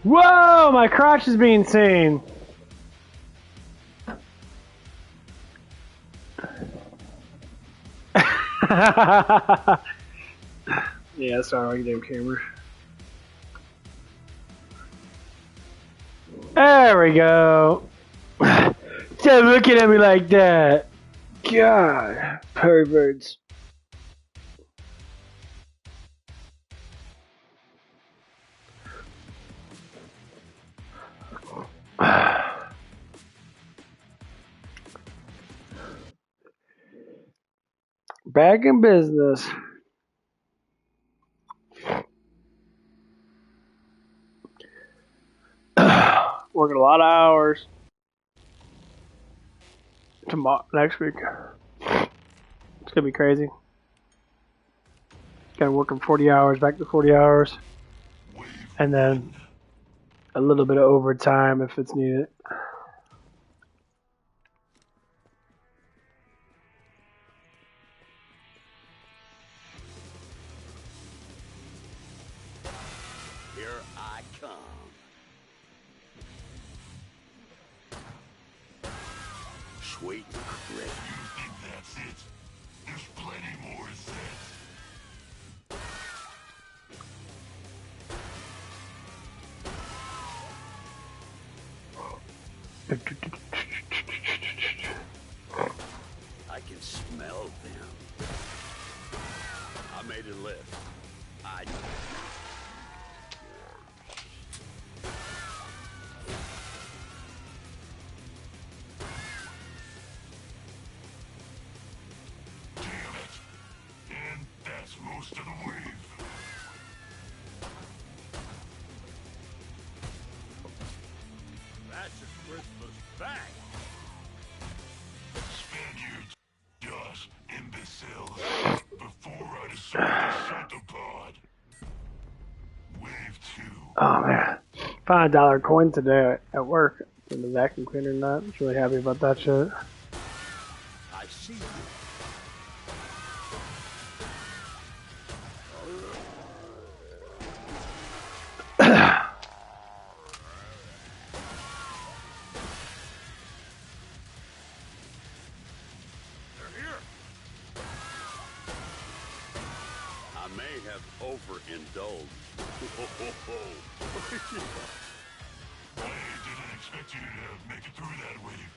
Whoa! My crotch is being seen. Yeah, sorry, my damn camera. There we go. Stop looking at me like that. God, perverts. Back in business. Working a lot of hours. Tomorrow, next week. It's gonna be crazy. Gotta work 40 hours, back to 40 hours. And then a little bit of overtime if it's needed. Here I come. Sweet crit. You think that's it? There's plenty more sets. I can smell them. I made a lift. I... Damn it. And that's most of the wave. That's a Christmas bang. Spaniards, dust, imbeciles. Before I decide to shut the pod. Wave 2. Oh man. Found a $1 coin today at work in the vacuum cleaner and that. I was really happy about that shit. I see you. They're here. I may have overindulged. I didn't expect you to make it through that wave.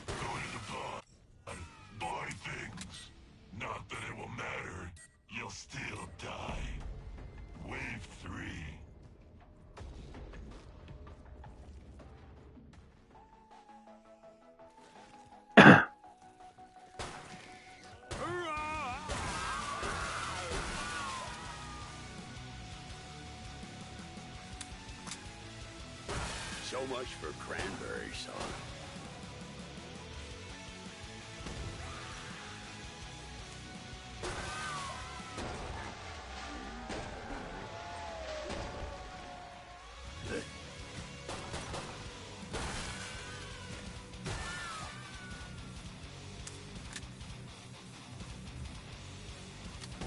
Go to the pod. Buy things. Not that it will matter. You'll still die. Wave 3. So much for cranberry sauce.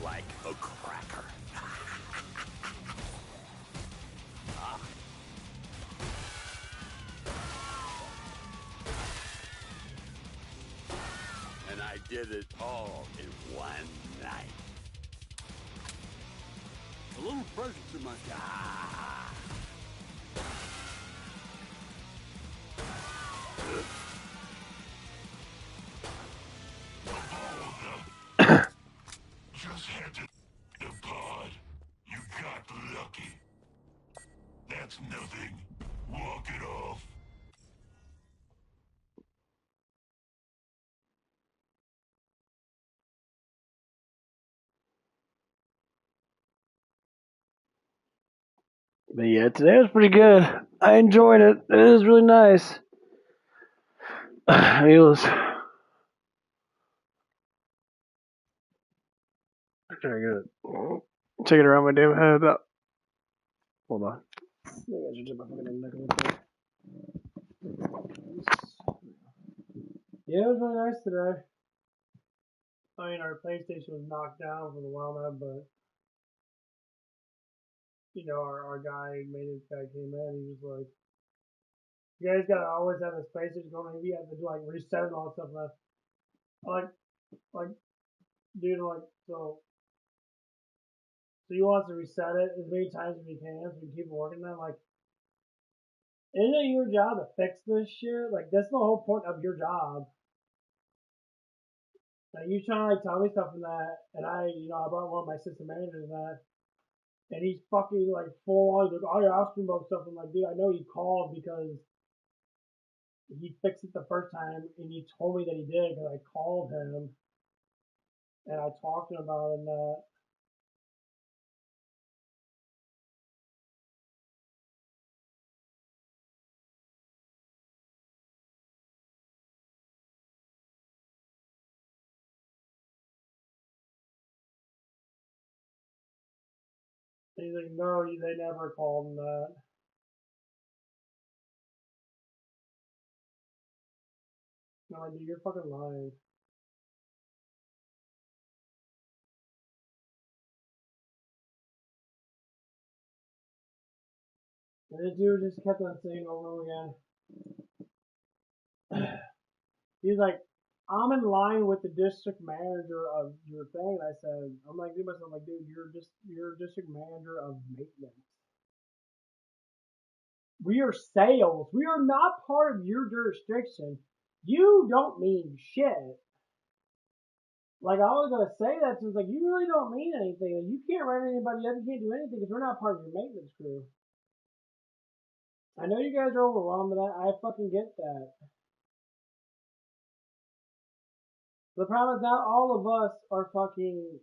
Like a cracker. And I did it all in one night. A little present to my... Just had to the pod. You got lucky. That's nothing. Walk it off. But yeah, today was pretty good. I enjoyed it. It was really nice. It was. I'm trying to get it. Take it around my damn head. Hold on. Maybe I should dip my fucking neck a little bit. Yeah, it was really nice today. I mean, our PlayStation was knocked down for the while now, but you know, our guy, maintenance guy came in. He was like, "You guys gotta always have this PlayStation going. Maybe you have to do like reset and all that stuff." And like, dude, like, so you want to reset it as many times as you can so you can keep working then? Like, isn't it your job to fix this shit? Like, that's the whole point of your job. Like, you trying to like tell me stuff and that, and I brought one of my system managers and that, and he's fucking like full on. He's like, "Oh, you're asking about stuff." I'm like, "Dude, I know you called because he fixed it the first time, and he told me that he did because I called him and I talked to him about it and that." And he's like, "No, they never called him that." And I'm like, "Dude, you're fucking lying." And the dude just kept on saying over and again. He's like, "I'm in line with the district manager of your thing." And I said, I'm like, dude, myself, like, "Dude, you're district manager of maintenance. We are sales. We are not part of your jurisdiction. You don't mean shit." Like, I was gonna say that to him, like, "You really don't mean anything. Like, you can't write anybody up. You can't do anything because we're not part of your maintenance crew. I know you guys are overwhelmed, but I fucking get that." The problem is not all of us are fucking,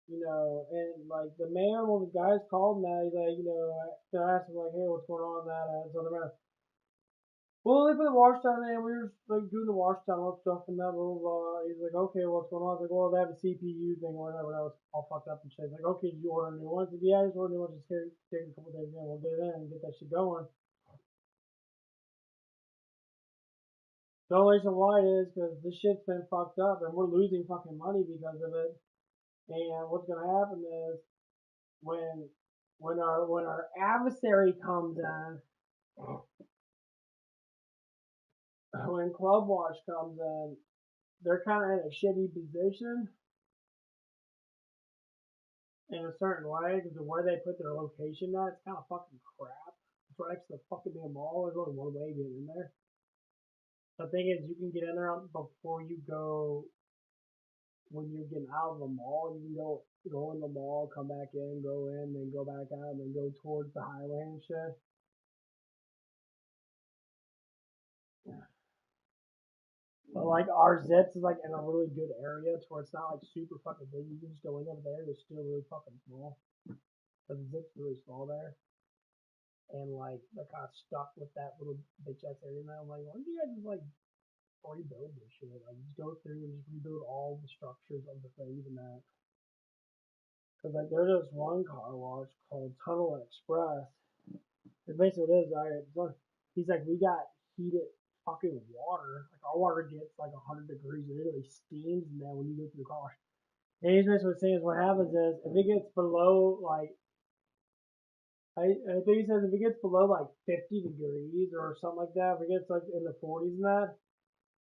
and like the man, when the guys called now, he's like, I asked him like, "Hey, what's going on?" And so they're like, "Well, they put the wash down and we were just like doing the wash down and stuff and that, blah, blah, blah." He's like, "Okay, what's going on?" I was like, "Well, they have a CPU thing or whatever." That was all fucked up and shit. He's like, "Okay, did you order a new one?" I said, "Yeah, I just ordered a new one. Just take a couple days in. We'll get it in and get that shit going." The only reason why is because this shit's been fucked up and we're losing fucking money because of it. And what's gonna happen is when when our adversary comes in, when Club Watch comes in, they're kind of in a shitty position in a certain way because of where they put their location at. It's kind of fucking crap. It's right next to the fucking damn mall. There's only one way to get in there. The thing is, you can get in there before you go. When you're getting out of the mall, you can go in the mall, come back in, go in, then go back out, and then go towards the highway and shit. But like our Zips is like in a really good area to where it's not like super fucking big. You can just go in over there. It's still really fucking small. But the Zip's really small there. And like they're kind of stuck with that little bitch ass area now. I'm like, why don't you guys just like rebuild this shit? Like just go through and just rebuild all the structures of the things and that. Cause like there's this one car wash called Tunnel Express. And basically what it is, he's like, we got heated fucking water. Like our water gets like 100 degrees. It literally steams in there when you go through the car. And he's basically saying what happens is if it gets below like I think he says if it gets below like 50 degrees or something like that, if it gets like in the 40s and that,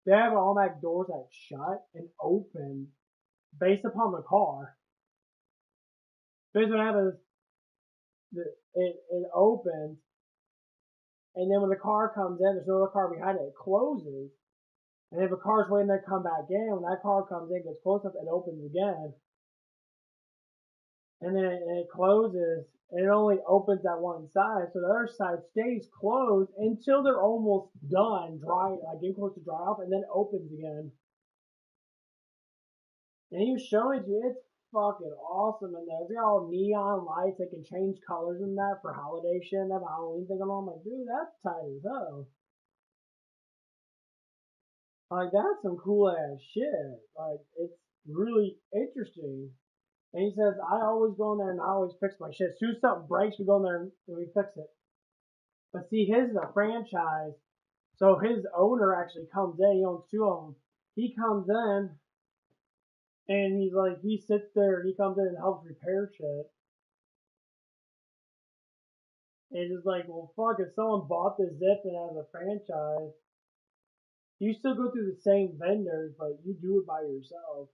they have automatic doors that shut and open based upon the car. Basically what happens, it opens, and then when the car comes in, there's no other car behind it, it closes. And if a car's waiting to come back in, when that car comes in, gets close enough, it opens again. And then it closes, and it only opens that one side, so the other side stays closed until they're almost done, dry, like getting close to dry off, and then opens again. And he was showing it to you, it's fucking awesome in there. It's got all neon lights, they can change colors in that for holiday shit, and have a Halloween thing going on. I'm like, dude, that's tight as hell. Like, that's some cool ass shit. Like, it's really interesting. And he says, I always go in there and I always fix my shit. As soon as something breaks, we go in there and we fix it. But see, his is a franchise. So his owner actually comes in. He owns two of them. he comes in and he's like, he sits there and he comes in and helps repair shit. And it's like, well, fuck, if someone bought this Zip and as a franchise, you still go through the same vendors, but you do it by yourself.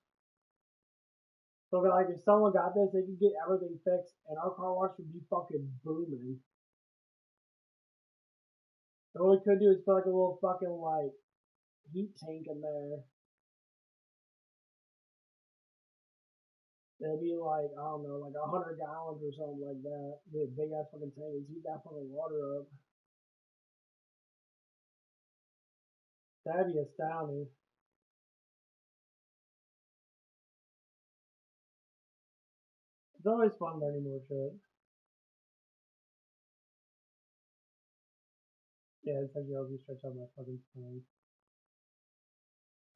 So, like, if someone got this, they could get everything fixed, and our car wash would be fucking booming. So what we could do is put like a little fucking like heat tank in there. It'd be like, I don't know, like 100 gallons or something like that. It'd be a big ass fucking tank. It'd heat that fucking water up. That'd be astounding. It's always fun learning more shit. Yeah, it's actually helps me stretch out my fucking spine.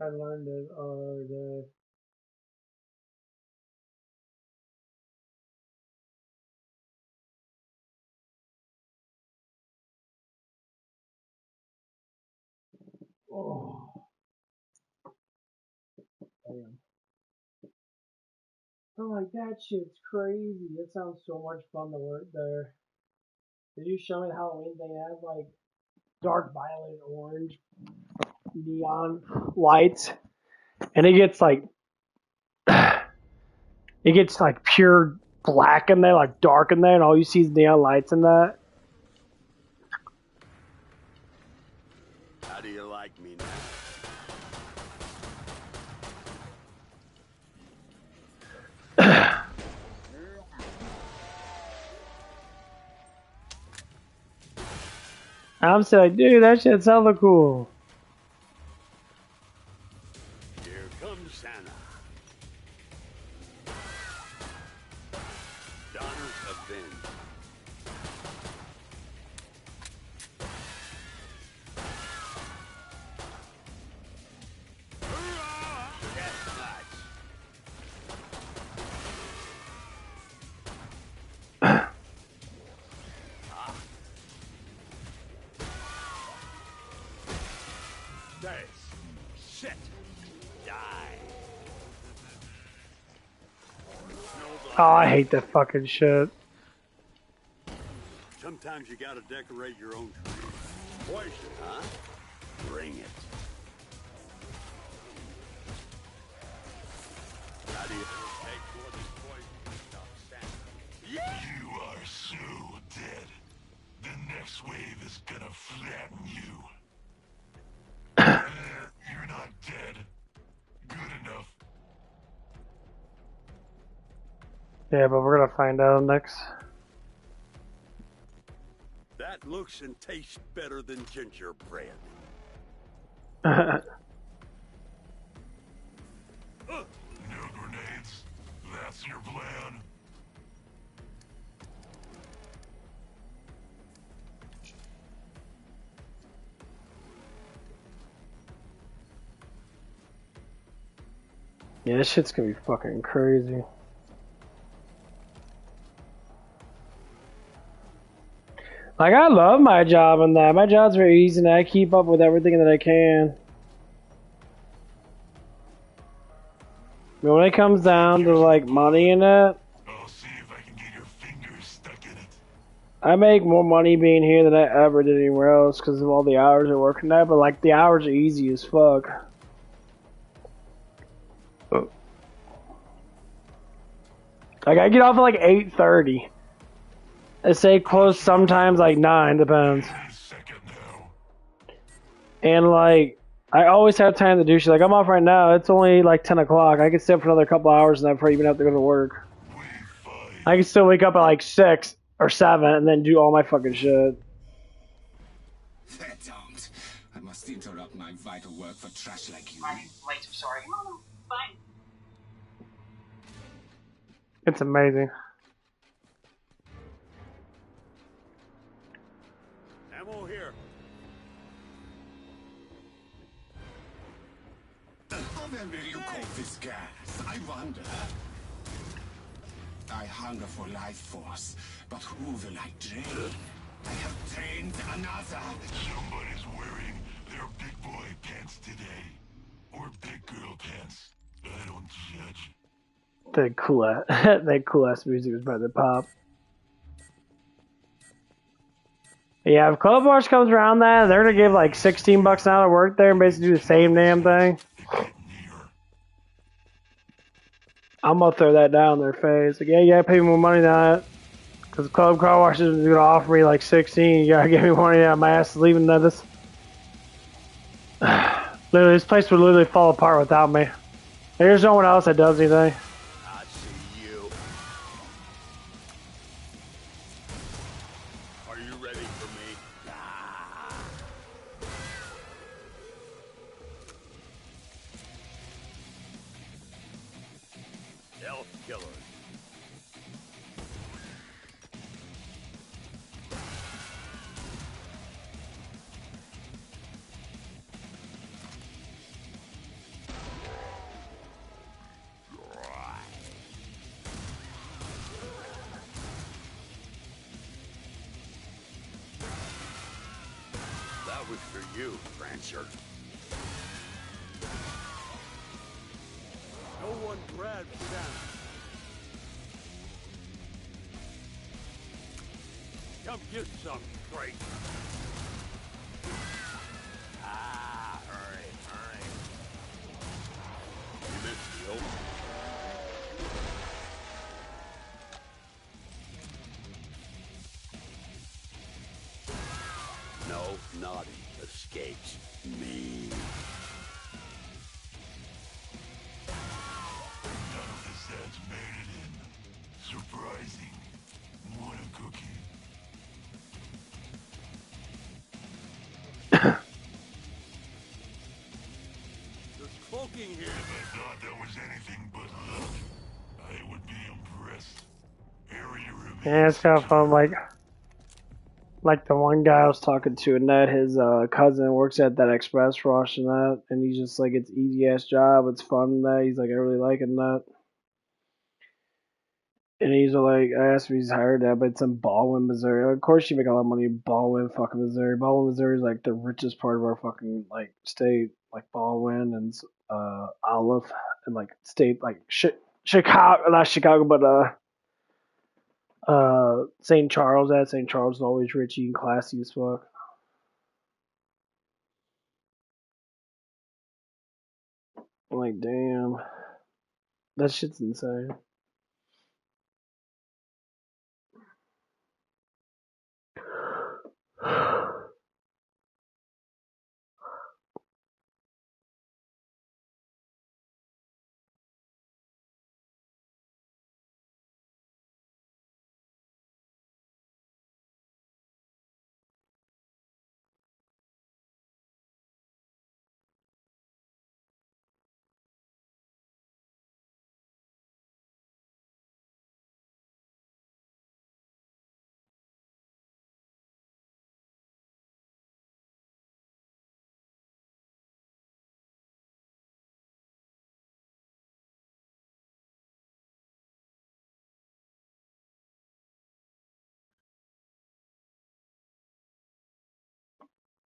I learned it other day. Oh. Damn. I'm like, that shit's crazy. It sounds so much fun to work there. Did you show me the Halloween thing? They have like dark violet and orange neon lights. And it gets like pure black in there, like dark in there, and all you see is neon lights in that. How do you like me now? I'm still like, dude, that shit's hella cool. Here comes Santa. Donner's Avenge. Hurrah! That's nice. Shit. Die. Oh, I hate that fucking shit. Sometimes you gotta decorate your own tree. Poison, huh? Bring it. How do you take more than poison stuff, Santa? Yeah! You are so dead. The next wave is gonna flatten you. You're not dead. Good enough. Yeah, but we're gonna find out next. That looks and tastes better than gingerbread. No grenades. That's your plan. Yeah, this shit's gonna be fucking crazy. Like, I love my job and that. My job's very easy and I keep up with everything that I can. But when it comes down to, like, money in it, I'll see if I can get your fingers stuck in it. I make more money being here than I ever did anywhere else because of all the hours I work in that. But, like, the hours are easy as fuck. Like, I get off at like 8:30. I say close sometimes like 9, depends. And like, I always have time to do shit. Like, I'm off right now. It's only like 10 o'clock. I can stay up for another couple hours and then probably even have to go to work. I can still wake up at like 6 or 7 and then do all my fucking shit. Don't. I must interrupt my vital work for trash like you. I'm late, I'm sorry. No, fine. It's amazing. Ammo here. Where will you call this gas? I wonder. I hunger for life force, but who will I drain? I have trained another. Somebody's wearing their big boy pants today. Or big The cool ass, that cool ass music was about to pop. Yeah, if Club Wars comes around that, they're gonna give like $16 an hour to work there and basically do the same damn thing. I'm gonna throw that down their face. Like, yeah, you gotta pay me more money than that. Cause Club Car Wash is gonna offer me like 16. You gotta give me money out. My ass is leaving this. Literally, this place would literally fall apart without me. There's no one else that does anything. I see you. Are you ready for me? Elf killer. That was for you, Prancer. No one grabs Santa. Come get some, Drake. Hurry. You missed the open. No, Naughty escapes me. None of the sets made it in. Surprising. Want a cookie? There's cloaking here. If I thought that was anything but luck, I would be impressed. Area remains. Yeah, it's kind of fun. Like the one guy I was talking to, and that his cousin works at that Express Rush and that, and he's just like, it's easy ass job, it's fun and that. He's like, I really liking that. And he's like, I asked if he's hired that, but it's in Baldwin, Missouri. Of course, you make a lot of money in Baldwin, fucking Missouri. Baldwin, Missouri is like the richest part of our fucking like state, like Baldwin and Olive, and like state like Chicago, not Chicago, but St. Charles. At St. Charles is always richy and classy as fuck. I'm like, damn, that shit's insane.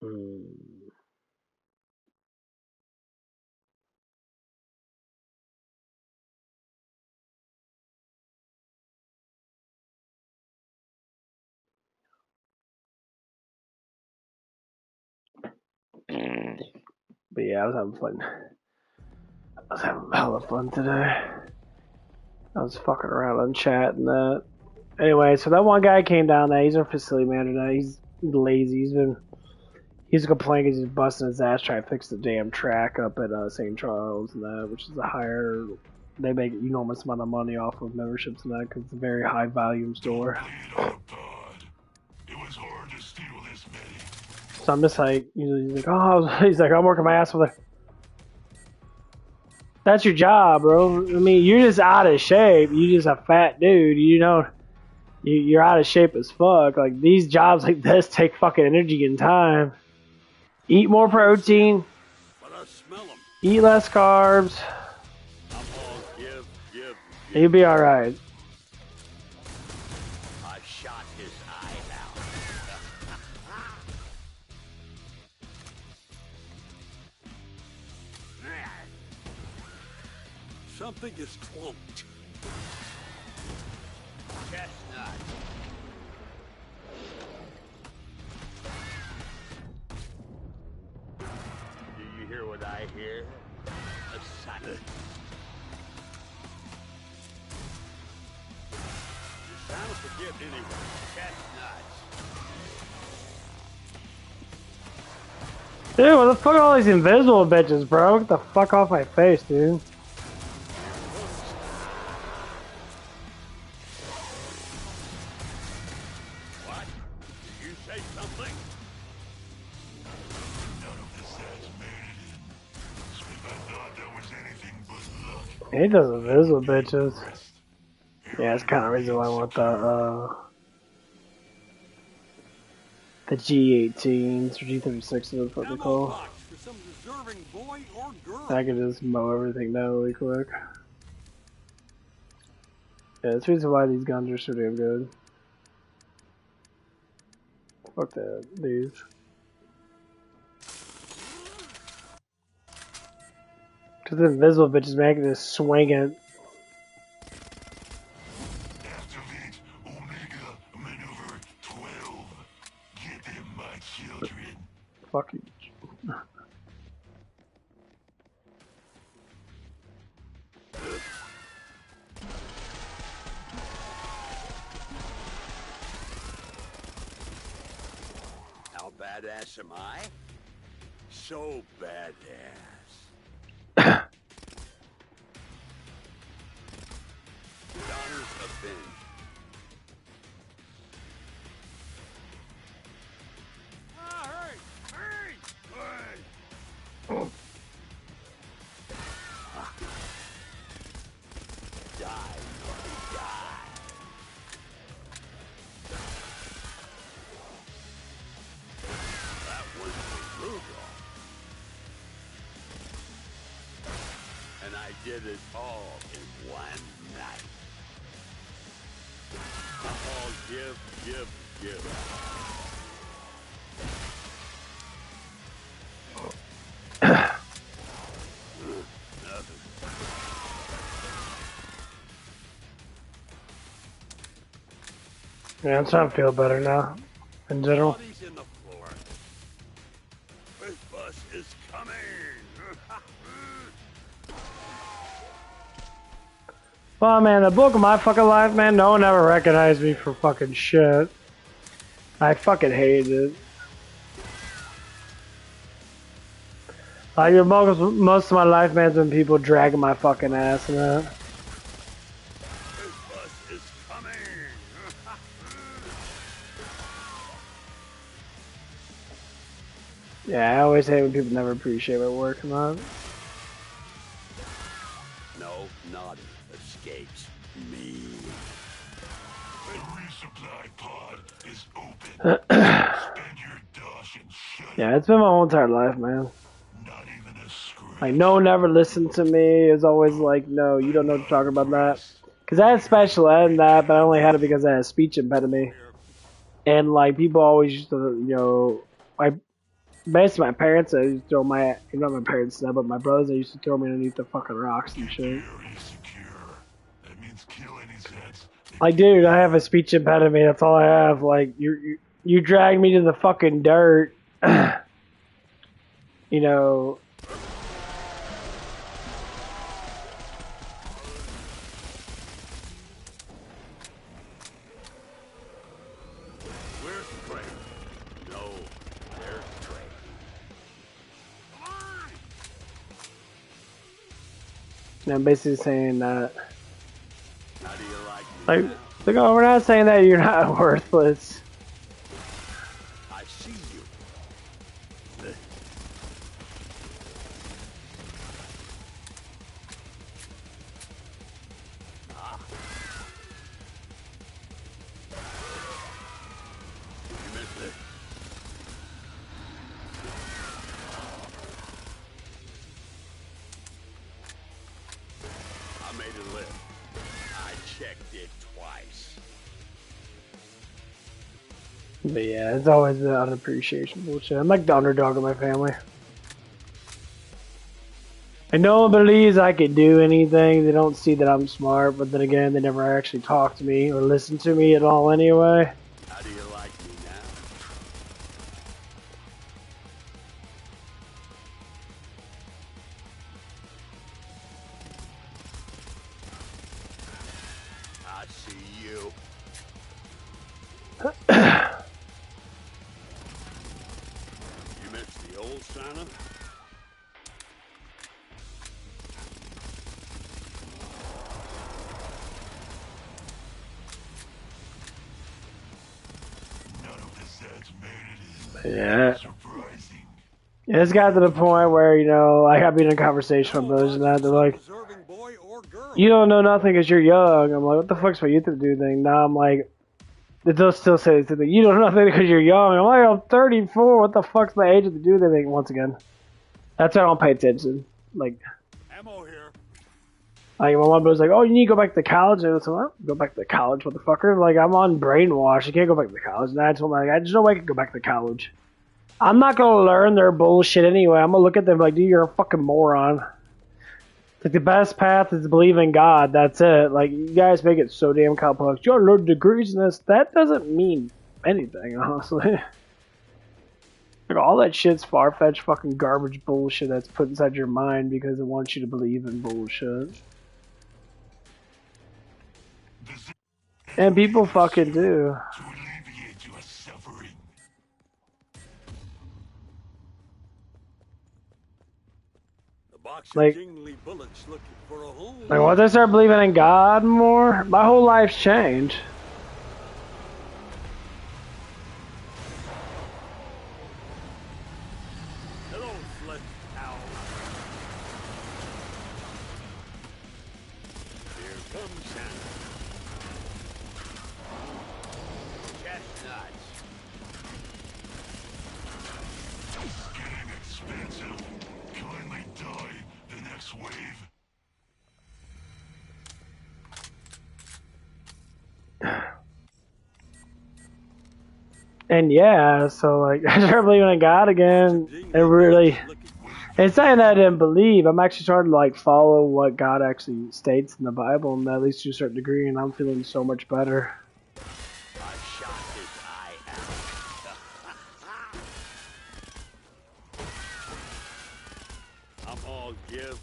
Mm. But yeah, I was having fun. I was having hella fun today. I was fucking around on chat and that. Anyway, so that one guy came down there. He's our facility manager now. He's lazy. He's complaining because he's busting his ass trying to fix the damn track up at St. Charles and that, which is a higher. They make enormous amount of money off of memberships and that because it's a very high volume store. It was hard to steal this many. So I'm just like, he's like, I'm working my ass off. That's your job, bro. I mean, you're just out of shape. You're just a fat dude. You know, you're out of shape as fuck. Like, these jobs like this take fucking energy and time. Eat more protein. But I smell them. Eat less carbs. I'm all give. You'll be alright. I shot his eye out. Something is clumped. Chestnut. Do you hear what I hear? A silence. You sound a gift anyway. Chestnuts. Dude, what the fuck are all these invisible bitches, bro? Get the fuck off my face, dude. What? Did you say something? None of this has made it in. If I thought that was anything but luck. He does invisible bitches. Rest. Yeah, that's kind of the reason why I want the G18s or G36 is what they Ammo call. box for some deserving boy or girl. I can just mow everything down really quick. Yeah, that's the reason why these guns are so damn good. Fuck that, these. Cause the invisible bitches, man, I can just swing it. Activate Omega Maneuver 12. Get them, my children. Fuck you. How badass am I? So badass. Daughters of Ben. Hurry! Hurry! Hurry! Die, Norby, die. That was brutal. And I did it all in one night. All give, give, give. Nothing. Yeah, I'm starting to feel better now, in general. Bodies in the floor. This bus is coming. Well, man, the book of my fucking life, man, no one ever recognized me for fucking shit. I fucking hated it. Like, most of my life, man, has been people dragging my fucking ass and that. This bus is coming. Yeah, I always hate when people never appreciate my work and that. No, Naughty escapes me. The resupply pod is open. Spend your dosh and shut it. Yeah, it's been my whole entire life, man. Not even a scratch. Like, no one ever listened to me. It was always like, no, you don't know what to talk about that. Because I had special ed in that, but I only had it because I had a speech impediment. And, like, people always used to, you know, basically my parents, I used to throw not my parents now, but my brothers, they used to throw me underneath the fucking rocks and shit. Area secure. That means kill any Zeds. Like, dude, I have a speech impediment. That's all I have. Like, you drag me to the fucking dirt. You know. Where's Craig? No, there's Craig. Come on! I'm basically saying that. How do you like me? Like, oh, we're not saying that you're not worthless. I see you. You missed it. I made it live. I checked it twice. But yeah, it's always the unappreciation bullshit. I'm like the underdog of my family. And no one believes I could do anything. They don't see that I'm smart, but then again, they never actually talk to me or listen to me at all anyway. How do you like me now? I see you. You missed the old Santa? None of the sets made it Yeah. surprising. It's got to the point where, you know, like I've been in a conversation with brothers and that, they're like, Deserving boy or girl. you don't know nothing because you're young. I'm like, what the fuck's my youth to do thing? Now I'm like, they'll still say this thing, you don't know nothing because you're young. I'm like, I'm 34. What the fuck's my age to do anything? Once again, that's why I don't pay attention. Like Ammo here. my mom was like, oh, you need to go back to college. And I was like, go back to college, motherfucker. Like, I'm on brainwash. You can't go back to college. And I told them, like, I just know I can go back to college. I'm not going to learn their bullshit anyway. I'm going to look at them like, dude, you're a fucking moron. Like, the best path is to believe in God. That's it. Like, you guys make it so damn complex. You gotta learn degrees in this. That doesn't mean anything, honestly. Like, all that shit's far-fetched fucking garbage bullshit that's put inside your mind because it wants you to believe in bullshit. And people fucking do. To alleviate your suffering. The box of Like- jingly bullets looking for a home. Like, once I start believing in God more, my whole life's changed. Hello, flesh owl. Here comes Santa. Chestnuts. Getting expensive. Kindly die the next wave. And yeah, so like, I started believing in God again. It really, it's not that I didn't believe. I'm actually starting to like follow what God actually states in the Bible, and at least to a certain degree, and I'm feeling so much better. I shot his eye out. I'm all give.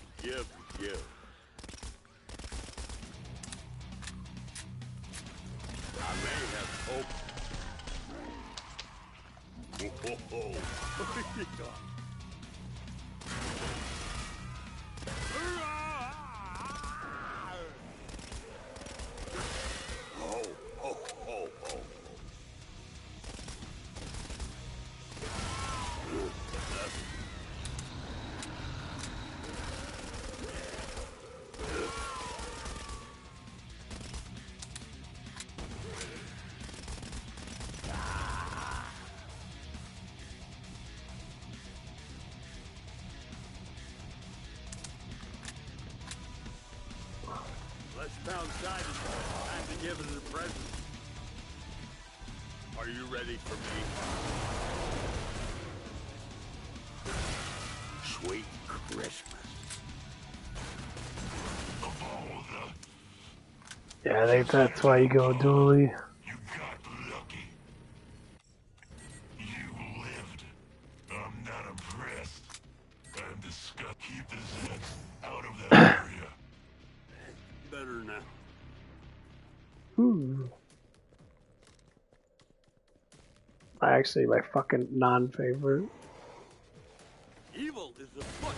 I may have hope. Let's pound side and time to give it a present. Are you ready for me? Sweet Christmas. Of all the Yeah, I think that's why you go dually. you got lucky. You lived. I'm not impressed. I'm disgusted. Keep the Zeds out of that area. Better now. Ooh. Actually, my fucking non-favorite. Evil is afoot.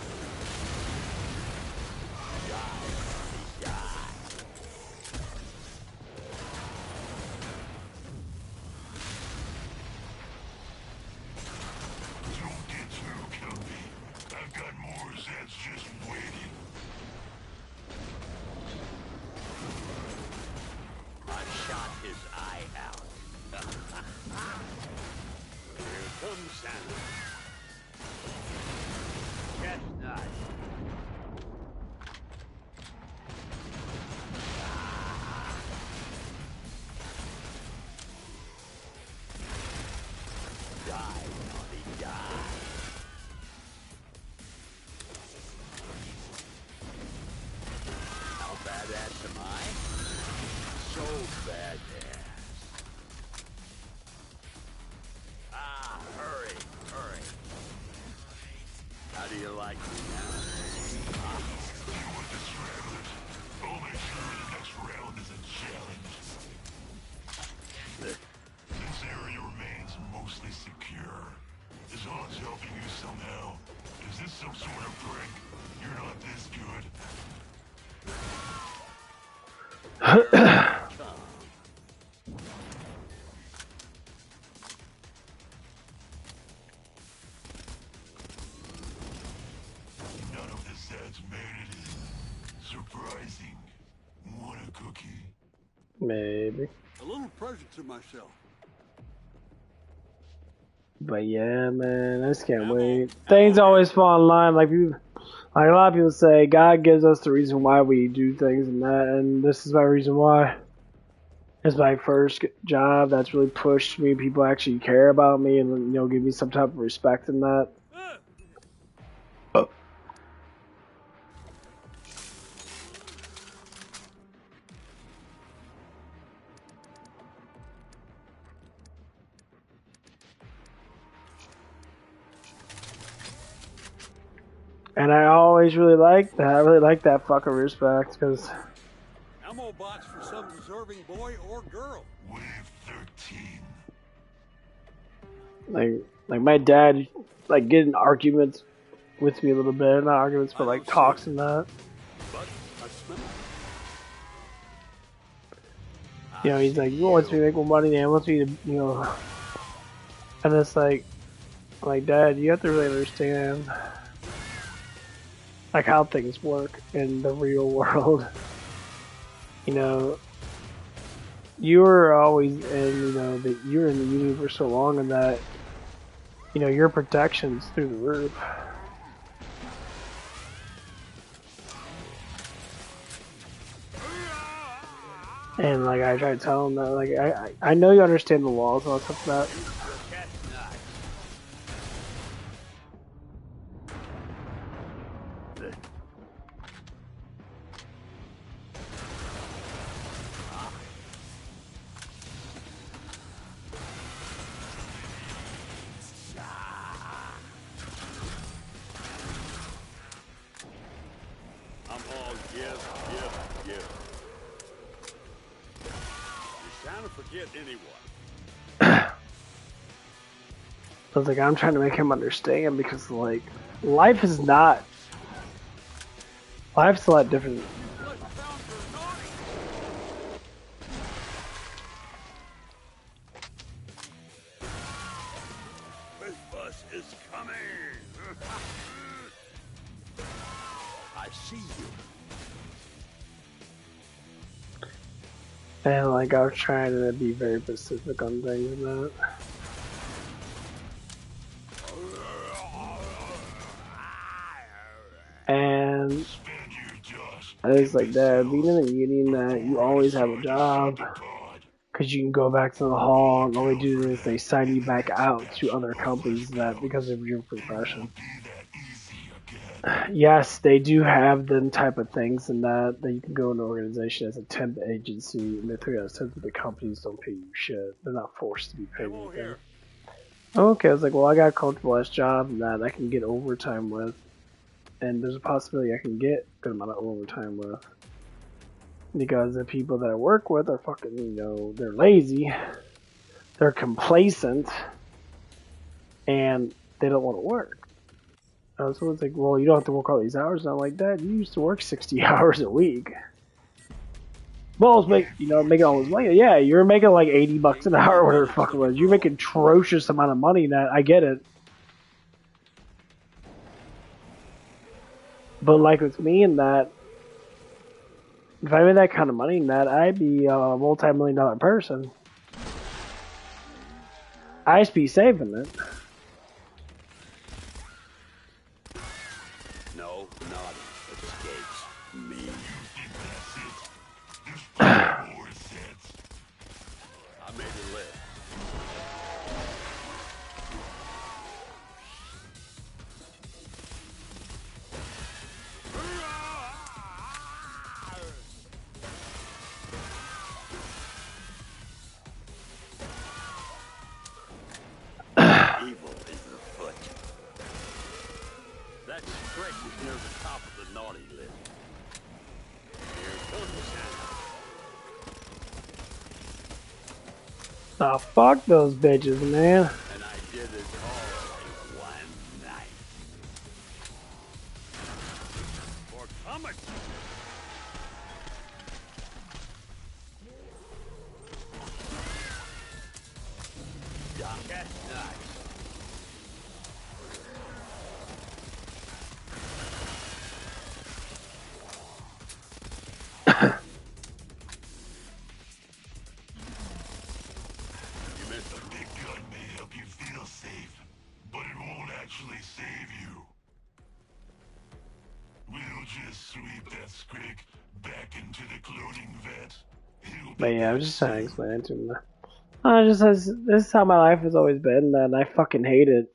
Don't get too comfy. I've got more Zeds just waiting. I shot his eye out. Here comes Santa. Chestnut. How do you like me now? I'll make sure the next round is a challenge. This area remains mostly secure. Is Hans helping you somehow? Is this some sort of prank? You're not this good. None of the sets made it in. Surprising. Want a cookie? Maybe. A little present to myself. But yeah, man, I just can't wait. Things always fall in line. Like a lot of people say, God gives us the reason why we do things and that, and this is my reason why. It's my first job that's really pushed me. People actually care about me and give me some type of respect in that. And I always really like that. I really like that fucking respect because Ammo box for some deserving boy or girl. Wave 13. like my dad like get in arguments with me a little bit, not arguments but like talks and that. But I smell it. He's like, he wants me to make more money and he wants me to, and it's like, Dad, you have to really understand like how things work in the real world. You were always in, that you're in the Union for so long and that, your protection's through the roof. And like I try to tell him that, like I know you understand the laws and all stuff like that. I'm all yes. You're trying to forget anyone. I was like, I'm trying to make him understand because like life's a lot different. This bus is coming. I see you. And like I was trying to be very specific on things and that. And I was like, Dad, being in the Union that you always have a job because you can go back to the hall and all they do is they sign you back out to other companies that because of your profession. Yes, they do have them type of things and that you can go into an organization as a temp agency and they tell you that the companies don't pay you shit. They're not forced to be paid anything. Okay, I was like, well, I got a comfortable ass job and that I can get overtime with. And there's a possibility I can get a good amount of overtime with. Because the people that I work with are fucking, they're lazy. They're complacent. And they don't want to work. So it's like, well, you don't have to work all these hours. And I'm like, Dad, you used to work 60 hours a week. Well, making all this money. Yeah, you're making like $80 an hour or whatever the fuck it was. You're making atrocious amount of money that I get it. But like with me and that, if I made that kind of money and that, I'd be a multi-million-dollar person. I'd just be saving it. No, not escapes me. I made a list. Evil is afoot. That trick is near the top of the naughty list. Here comes Santa. Oh, fuck those bitches, man. And I did it all in one night. For coming. That's nice. A big gun may help you feel safe, but it won't actually save you. We'll just sweep that Skrik back into the cloning vet. But yeah, I'm just trying to explain it to him. This is how my life has always been, and I fucking hate it.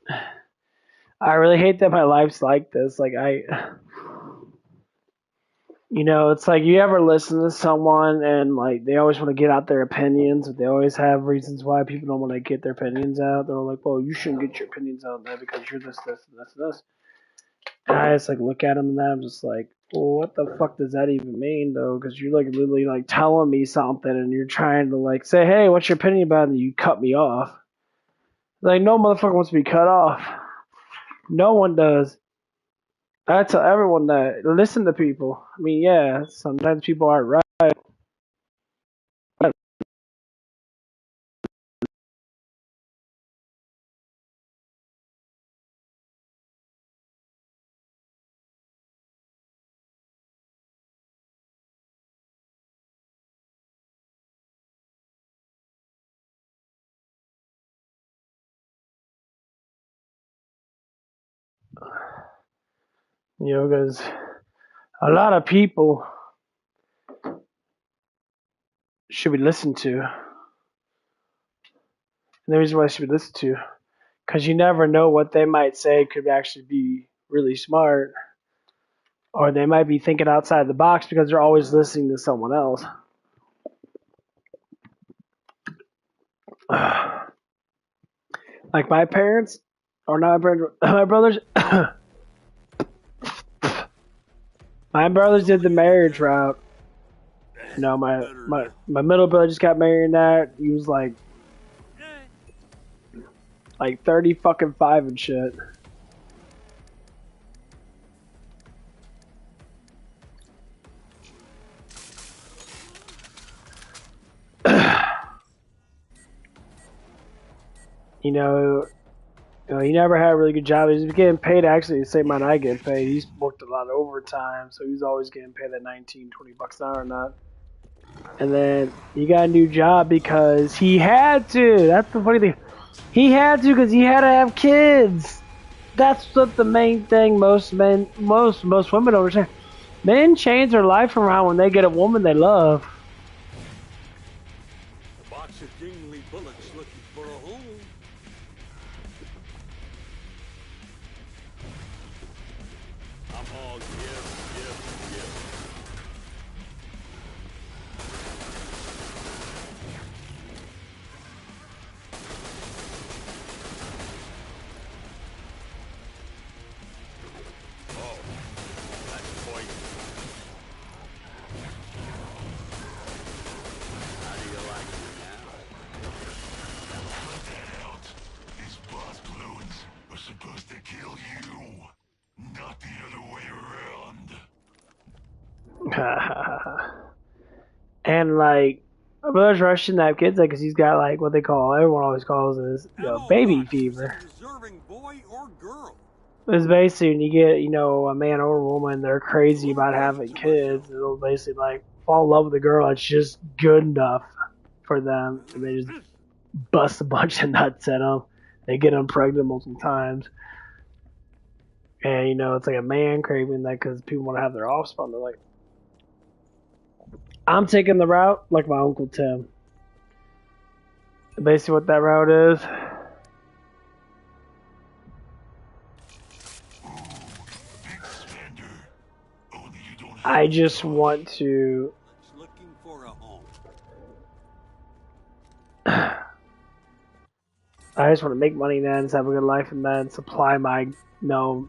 I really hate that my life's like this. Like, you know, it's like you ever listen to someone and like they always want to get out their opinions, but they always have reasons why people don't want to get their opinions out. They're like, well, you shouldn't get your opinions out there because you're this, this, and this, and this. And I just like look at them and then I'm just like, well, what the fuck does that even mean though? Because you're like literally like telling me something and you're trying to like say, hey, what's your opinion about it? And you cut me off. Like, no motherfucker wants to be cut off. No one does. I tell everyone that. Listen to people. I mean, yeah, sometimes people aren't right. You know, because a lot of people should be listened to. And the reason why they should be listened to, because you never know what they might say could actually be really smart. Or they might be thinking outside the box because they're always listening to someone else. Like my parents, or not my brothers. My brothers did the marriage route. You know, my middle brother just got married in that. He was like 30 fucking 5 and shit. You know, he never had a really good job. He's getting paid actually the same amount I get paid. He's worked a lot of overtime, so he's always getting paid that 19, 20 bucks an hour or not. And then he got a new job because he had to. That's the funny thing. He had to because he had to have kids. That's what the main thing most women don't understand. Men change their life around when they get a woman they love. A box of jingly bullets looking for a home. I'm all give. Oh, that's poison. How do you like it now? Cut that out. These boss clones are supposed to kill you, not the other way around. And like, my brother's rushing to have kids like, because he's got like what they call, everyone always calls this, baby fever. Deserving boy or girl. It's basically when you get, you know, a man or a woman, they're crazy about having kids. They'll basically like fall in love with a girl that's just good enough for them, and they just bust a bunch of nuts at them. They get them pregnant multiple times. And, you know, it's like a man craving that because people want to have their offspring. They're like, I'm taking the route like my Uncle Tim. Basically what that route is. Big spender. Only you don't have I just want to... Looking for a home. I just want to make money then, have a good life, and then supply my, you know,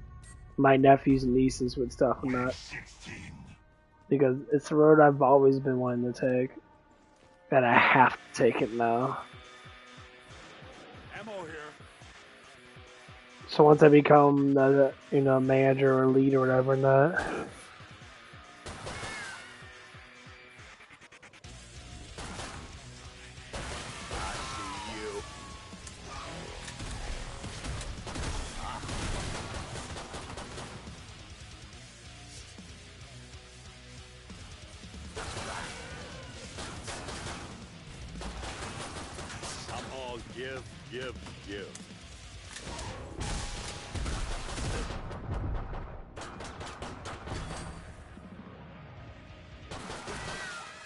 my nephews and nieces with stuff and that. 16. Because it's the road I've always been wanting to take. And I have to take it now. Ammo here. So once I become the manager or lead or whatever in that. Give.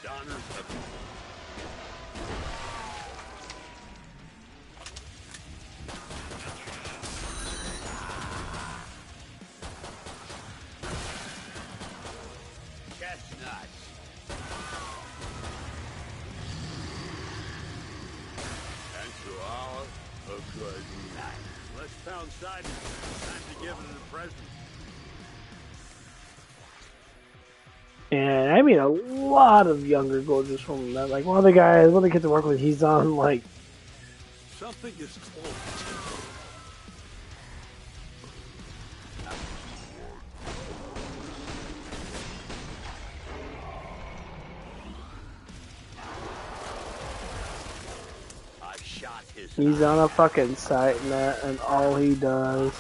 Donner's up. Chestnuts. And to all a good night. Let's pound side. Time to give it a present. And I mean a lot of younger gorgeous women. That like one of the kids I work with, he's on like Something is close. I shot his he's on a fucking site and that, and all he does.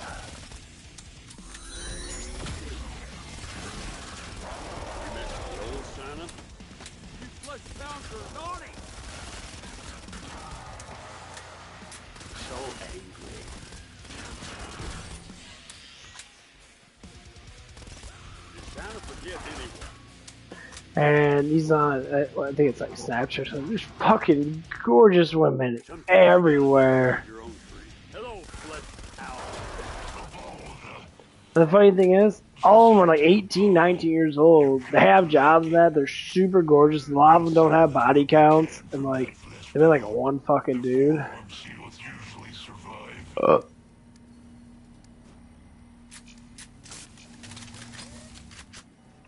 old Santa. You flesh pounds are naughty. So angry. Did Santa forget anyone? And he's on, I think it's like Snapchat or something. There's fucking gorgeous women everywhere. Your own tree. Hello, flesh pound. And the funny thing is, all of them are like 18, 19 years old. They have jobs and that. They're super gorgeous. A lot of them don't have body counts. And like, they've been like one fucking dude. Shields usually survive.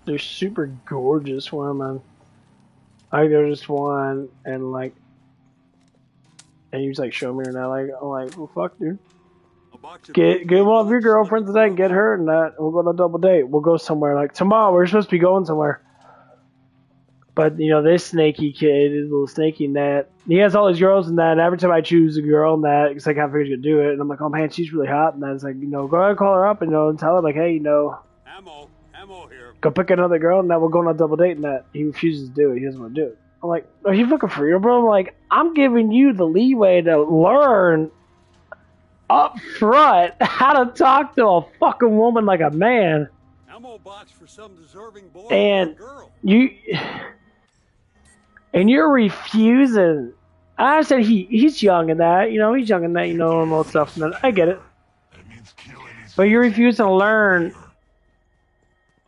They're super gorgeous women. Like, there's just one, and like, and he was like, show me her now. Like, I'm like, well, fuck, dude. A box of Get one of your girlfriends today and get her, and that we'll go on a double date. We'll go somewhere. Like tomorrow, we're supposed to be going somewhere. But you know, this snaky kid is a little snaky in that he has all these girls and that. And every time I choose a girl and that, it's like I figured you could do it, and I'm like, oh man, she's really hot. And then it's like, go ahead and call her up and and tell her like, hey, Ammo here. go pick another girl, and that we'll go on a double date. And that he refuses to do it. He doesn't want to do it. I'm like, are you fucking for real, bro? I'm like, I'm giving you the leeway to learn up front how to talk to a fucking woman like a man. Ammo box for some deserving boy And or girl. you're refusing. I understand he's young in that, he's young in that, and all that stuff. And I get it. That means killing is But you're refusing to learn,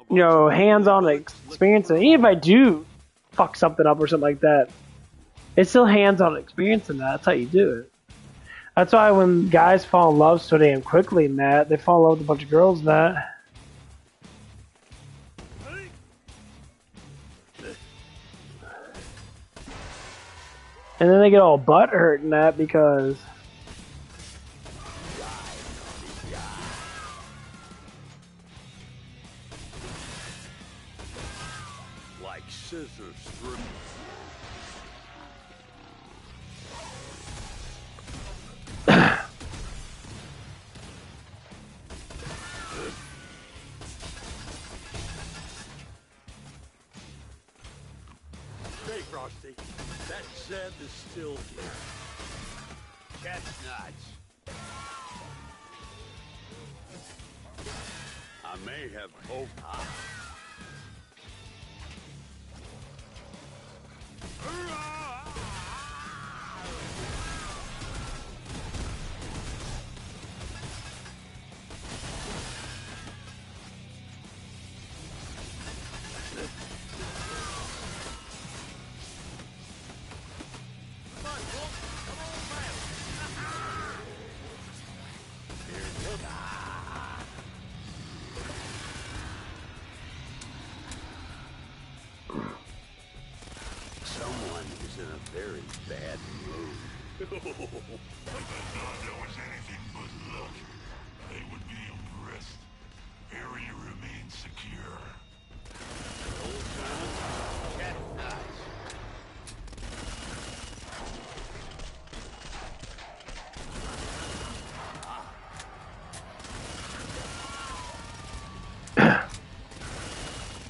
hands-on experience. And even if I do fuck something up or something like that, it's still hands-on experience in that. That's how you do it. That's why when guys fall in love so damn quickly in that, they fall in love with a bunch of girls in that. And then they get all butthurt in that because Like scissors through. Hey, Frosty. That Zeb is still here. Chestnuts. I may have hope. very bad mood. If I thought that was anything but luck, I would be impressed. Area remains secure. Old silence, cat eyes.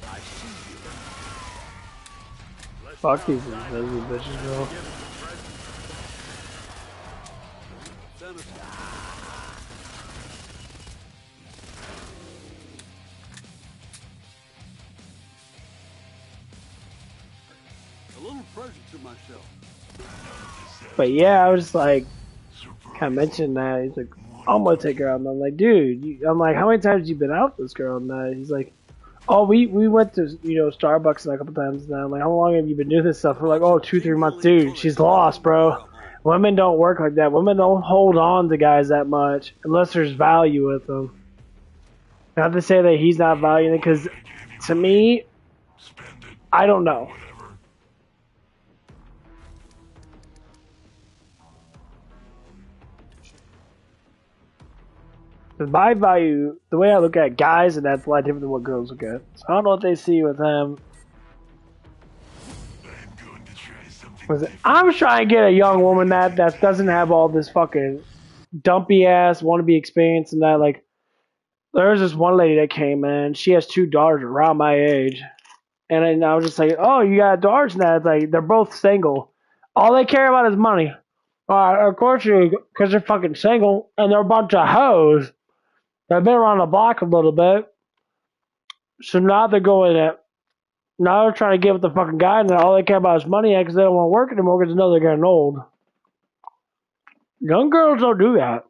I see you. Let's Fuck go. these invisible bitches, bro. Give us a present. Send us a little present to myself. But yeah, I was like, kind of mentioned that. He's like, I'm gonna take her out. And I'm like, dude, I'm like, how many times have you been out with this girl? And he's like, oh, we went to, Starbucks a couple times now. I'm like, how long have you been doing this stuff? We're like, oh, 2-3 months. Dude, she's lost, bro. Women don't work like that. Women don't hold on to guys that much unless there's value with them. Not to say that he's not valuing it, because to me, Spend it, I don't know. whatever. My value, the way I look at guys, and that's a lot different than what girls look at. So I don't know what they see with them. I'm going to try something Was it, different. I'm trying to get a young woman that doesn't have all this fucking dumpy ass wannabe experience and that. Like, there's this one lady that came in. She has 2 daughters around my age, and then I was just like, oh, you got daughters now? It's like they're both single. All they care about is money. Of course, because they're fucking single and they're a bunch of hoes. They've been around the block a little bit, so now they're going at. Now they're trying to get with the fucking guy, and all they care about is money because they don't want to work anymore because they know they're getting old. Young girls don't do that.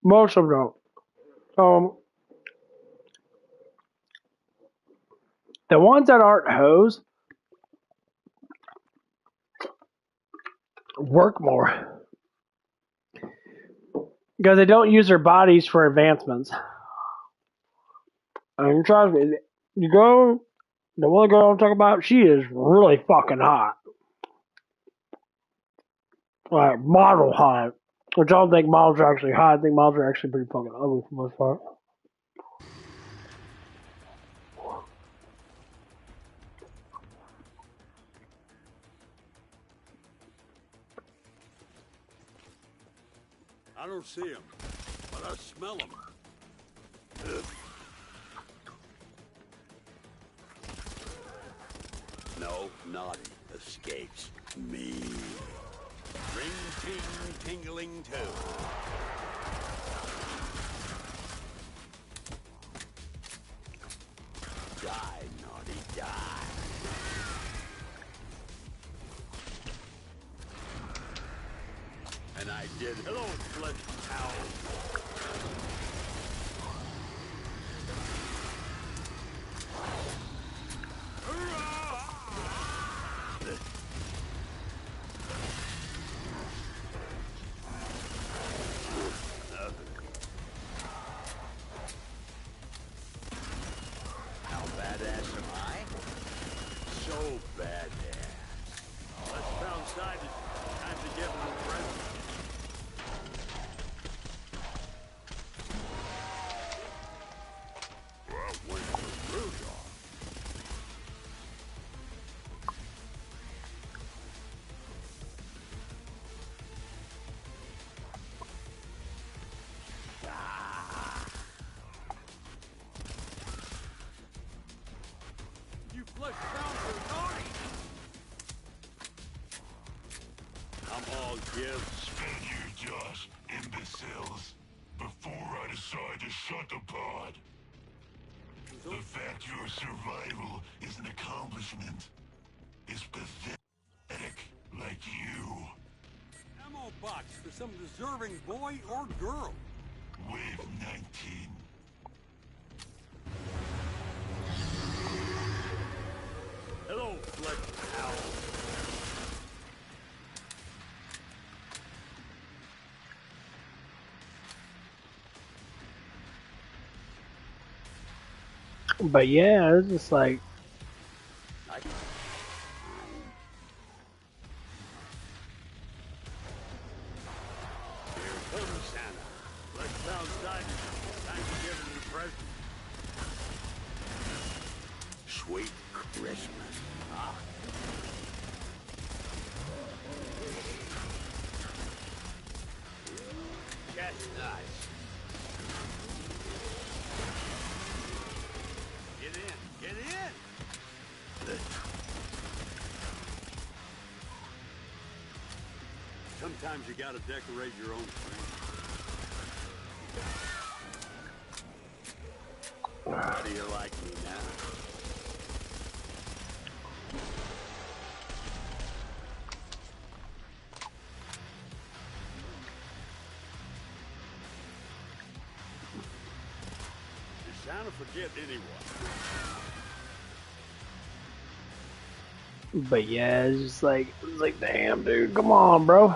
Most of them don't. The ones that aren't hoes work more because they don't use their bodies for advancements. And trust me, you go, the one girl I'm talking about, she is really fucking hot. Like, model hot. Which I don't think models are actually hot. I think models are actually pretty fucking ugly for the most part. I don't see him, but I smell him. No, naughty escapes me. Ring, ting, tingling too. Die, naughty, die. And I did. Hello, flesh owl. How badass am I? So badass. Let's pound sided. Time to give him a present. Well, went for Rudolph. You flesh pounds are naughty. I'm all give. Spend your jaws, imbeciles, before I decide to shut the pod. The fact your survival is an accomplishment is pathetic, like you. Ammo box for some deserving boy or girl. Wave 19. Hello, flesh owl. But yeah, it's just like, I can... Here comes Santa. Let's pound side. Time to give him a present. Sweet Christmas. Ah. Chestnuts. Get in. Get in. Sometimes you gotta decorate your own tree. How do you like me now? Did Santa forget anyone? but yeah, it's like, damn, dude, come on, bro.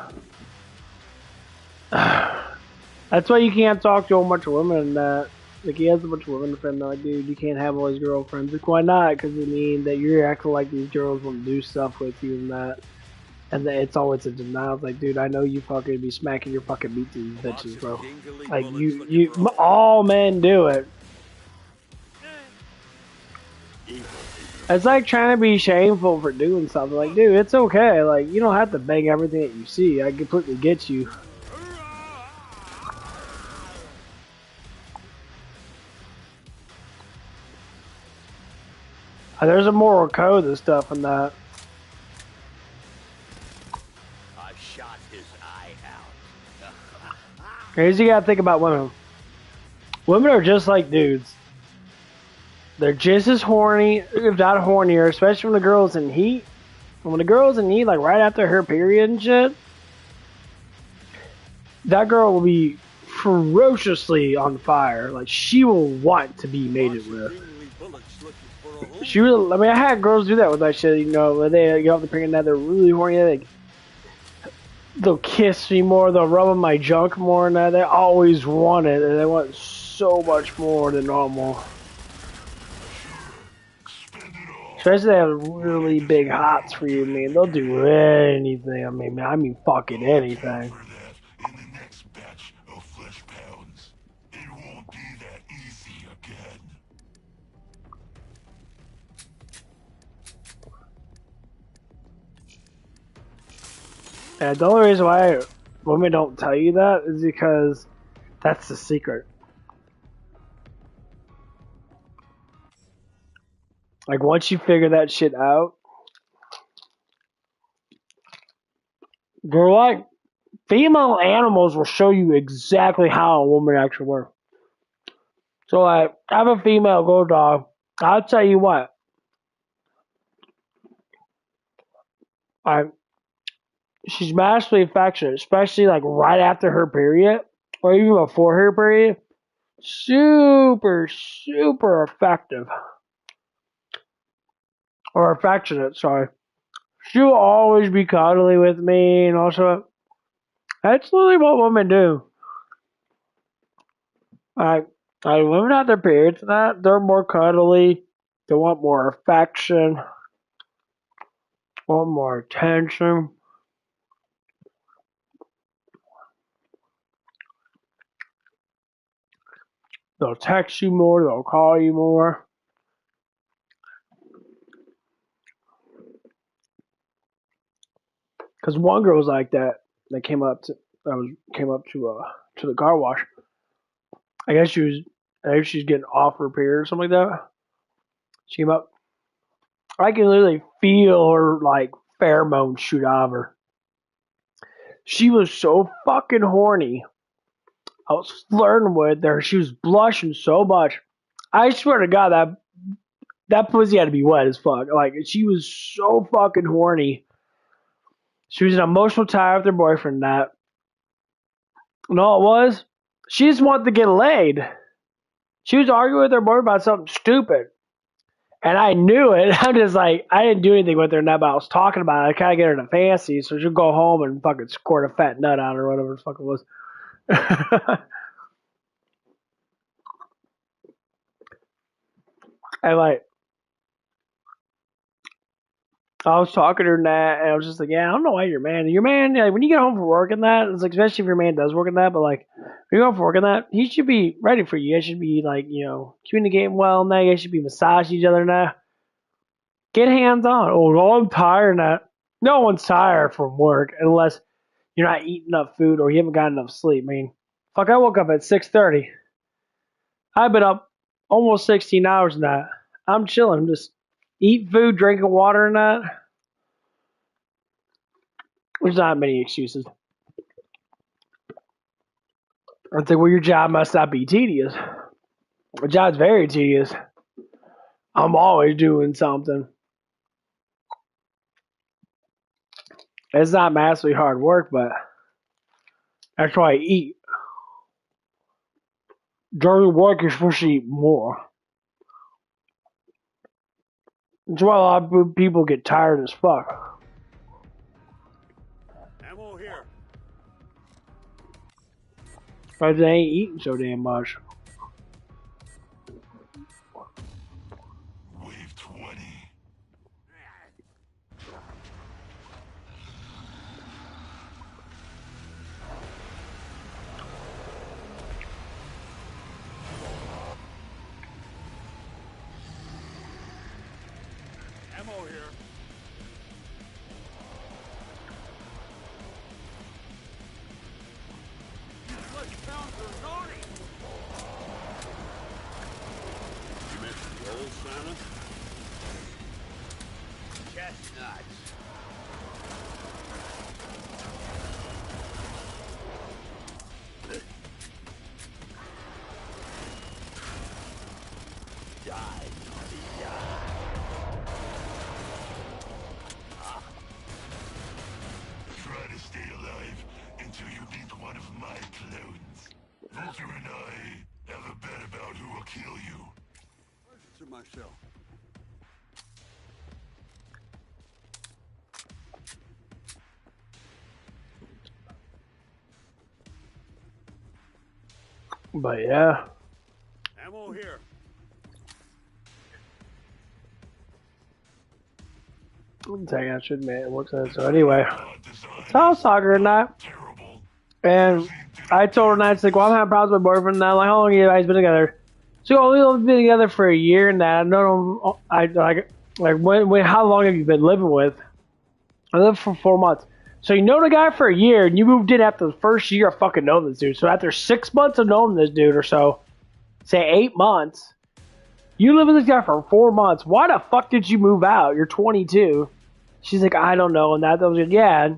That's why you can't talk to a bunch of women and that. Like, he has a bunch of women friends. Like, dude, you can't have all these girlfriends. Like, why not? Because it means that you're acting like these girls want to do stuff with you and that. And then it's always a denial. It's like, dude, I know you fucking be smacking your fucking meat to these bitches, bro. Like, all men do it. It's like trying to be shameful for doing something. Like, dude, it's okay. Like, you don't have to bang everything that you see. I completely get you. There's a moral code and stuff in that. I shot his eye out. Here's you gotta think about women. Women are just like dudes. They're just as horny, if not hornier, especially when the girl's in heat. When the girl's in heat, like right after her period and shit, that girl will be ferociously on fire. Like, she will want to be mated with. She really, I mean, I had girls do that with that shit, you know, when they get off the period and they're really horny. They'll kiss me more, they'll rub on my junk more, and that. They always want it, and they want so much more than normal. Especially they have really big hots for you, man. They'll do anything. I mean fucking anything. In the next batch of flesh pounds, it won't be that easy again. And the only reason why women don't tell you that is because that's the secret. Like, once you figure that shit out, they're like, female animals will show you exactly how a woman actually works. So, like, I have a female goat dog. I'll tell you what. She's massively affectionate, especially like right after her period, or even before her period. Super, super effective. Or affectionate, sorry. She will always be cuddly with me, and also, that's literally what women do. Like women have their periods and that, they're more cuddly, they want more affection, want more attention. They'll text you more, they'll call you more. Because one girl was like that. That came up to the car wash. I guess she's getting off her period or something like that. She came up. I can literally feel her like pheromones shoot out of her. She was so fucking horny. I was flirting with her. She was blushing so much. I swear to God, that pussy had to be wet as fuck. Like, she was so fucking horny. She was an emotional tie with her boyfriend. That, and all it was, she just wanted to get laid. She was arguing with her boyfriend about something stupid. And I knew it. I'm just like, I didn't do anything with her now, but I was talking about it. I kind of get her to fancy, so she'll go home and fucking squirt a fat nut out or whatever the fuck it was. And like, I was talking to her and that, and I was just like, yeah, I don't know why your man, like, when you get home from work and that, it's like, especially if your man does work in that, but like, when you go home from work and that, he should be ready for you. You guys should be like, communicating well and that. You guys should be massaging each other and that. Get hands on. Oh, no, I'm tired and that. No one's tired from work unless you're not eating enough food or you haven't got enough sleep. I mean, fuck, I woke up at 6:30. I've been up almost 16 hours in that. I'm chilling, just eat food, drinking water and that. There's not many excuses. I think, well, your job must not be tedious. My job's very tedious. I'm always doing something. It's not massively hard work, but that's why I eat. During work, you're supposed to eat more. That's why a lot of people get tired as fuck. Ammo here. Because they ain't eating so damn much. Wave 20. Ammo here. Let's pound for Noni. You mentioned the old Santa? Chestnuts. Die, Noni, die. Try to stay alive until you meet one of my clones. Vulture and I have a bet about who will kill you. To myself. But yeah. Ammo here. I should admit, it works out. So anyway. God designed So I was talking to her and that. terrible. And I told her and that, she's like, well, I'm having problems with my boyfriend and that. I'm like, how long have you guys been together? She goes, well, we've been together for a year and that. I know when how long have you been living with? I lived for 4 months. So you know the guy for a year and you moved in after the first year of fucking knowing this dude. So after 6 months of knowing this dude or so, say 8 months, you live with this guy for 4 months. Why the fuck did you move out? You're 22. She's like, I don't know. And that was like, yeah.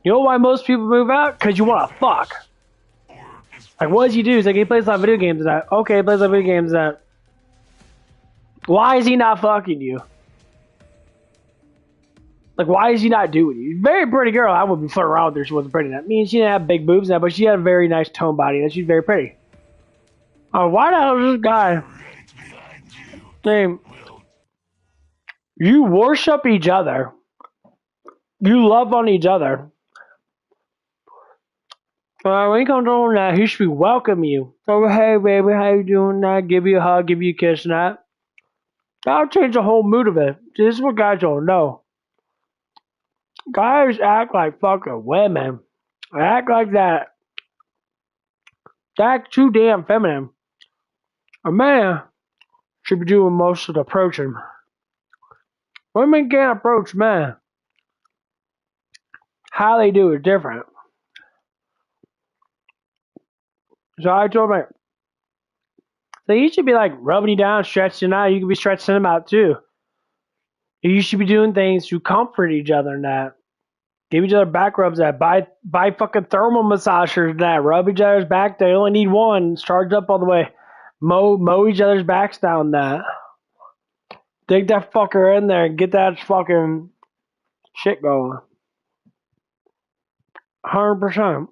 You know why most people move out? Because you want to fuck. Like, what does he do? He's like, he plays a lot of video games and that. Okay, he plays a lot of video games and that. Why is he not fucking you? Like, why is he not doing you? Very pretty girl. I wouldn't be flirting around with her if she wasn't pretty. I mean, she didn't have big boobs and that, but she had a very nice toned body and she's very pretty. Oh, why the hell is this guy? Right behind you. Name. Well, You worship each other. You love on each other. When he comes on that, he should welcome you. Oh, hey, baby, how you doing? That, give you a hug, give you a kiss, and that. That'll change the whole mood of it. This is what guys don't know. Guys act like fucking women. Act like that. That's too damn feminine. A man should be doing most of the approaching. Women can't approach men. How they do is different. So I told him, so you should be like rubbing you down, stretching you out. You could be stretching them out too. You should be doing things to comfort each other and that. Give each other back rubs that. Buy fucking thermal massagers and that. Rub each other's back. They only need one. It's charged up all the way. Mow each other's backs down that. Dig that fucker in there and get that fucking shit going. 100%.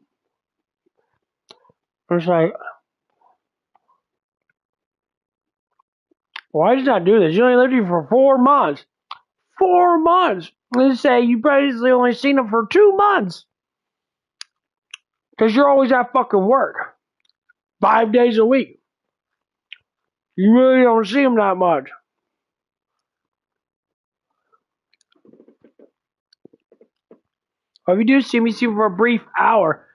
It's like, why did you not do this? You only lived here for 4 months. 4 months. Let's say you basically only seen him for 2 months. Because you're always at fucking work. 5 days a week. You really don't see him that much. Or if you do see him, you see him for a brief hour.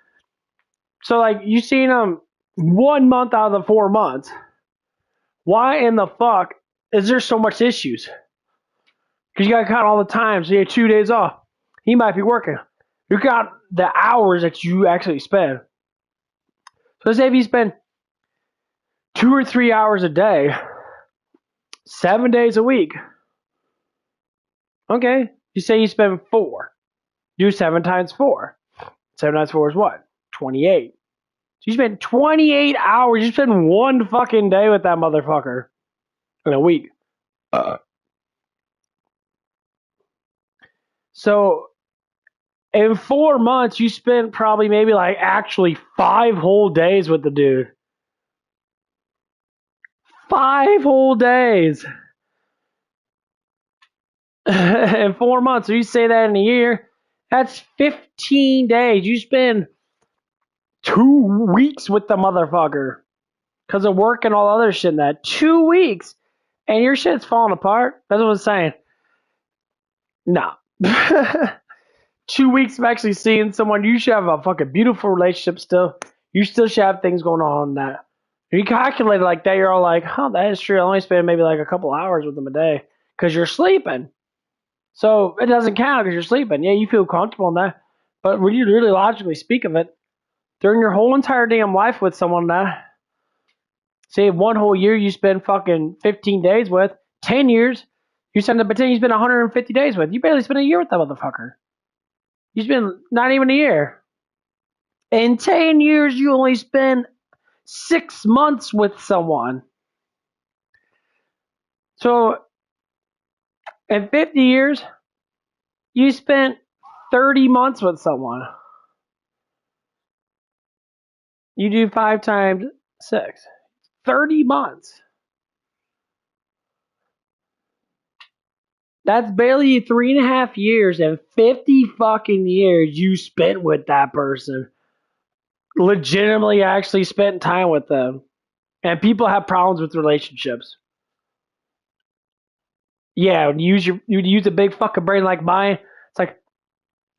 So, like, you seen him 1 month out of the 4 months. Why in the fuck is there so much issues? Because you got to count all the time. So you had 2 days off. He might be working. You got the hours that you actually spend. So say if you spend 2 or 3 hours a day, 7 days a week. Okay, you say you spend 4. Do 7 times 4. 7 times 4 is what? 28. So you spend 28 hours. You spend 1 fucking day with that motherfucker in a week. So in 4 months, you spent probably maybe like actually 5 whole days with the dude. 5 whole days. In 4 months. So you say that in a year, that's 15 days. You spend 2 weeks with the motherfucker. Because of work and all other shit in that. 2 weeks. And your shit's falling apart. That's what I'm saying. No. 2 weeks of actually seeing someone, you should have a fucking beautiful relationship still. You still should have things going on in that. If you calculate it like that, you're all like, huh, that is true. I only spend maybe like a couple hours with them a day. Because you're sleeping. So it doesn't count because you're sleeping. Yeah, you feel comfortable in that. But when you really logically speak of it, during your whole entire damn life with someone that, say 1 whole year you spend fucking 15 days with, 10 years, you spend 150 days with. You barely spend a year with that motherfucker. You spend not even a year. In 10 years, you only spend 6 months with someone. So, in 50 years, you spent 30 months with someone. You do 5 times 6. 30 months. That's barely 3.5 years and 50 fucking years you spent with that person. Legitimately actually spent time with them. And people have problems with relationships. Yeah, you use a big fucking brain like mine. It's like,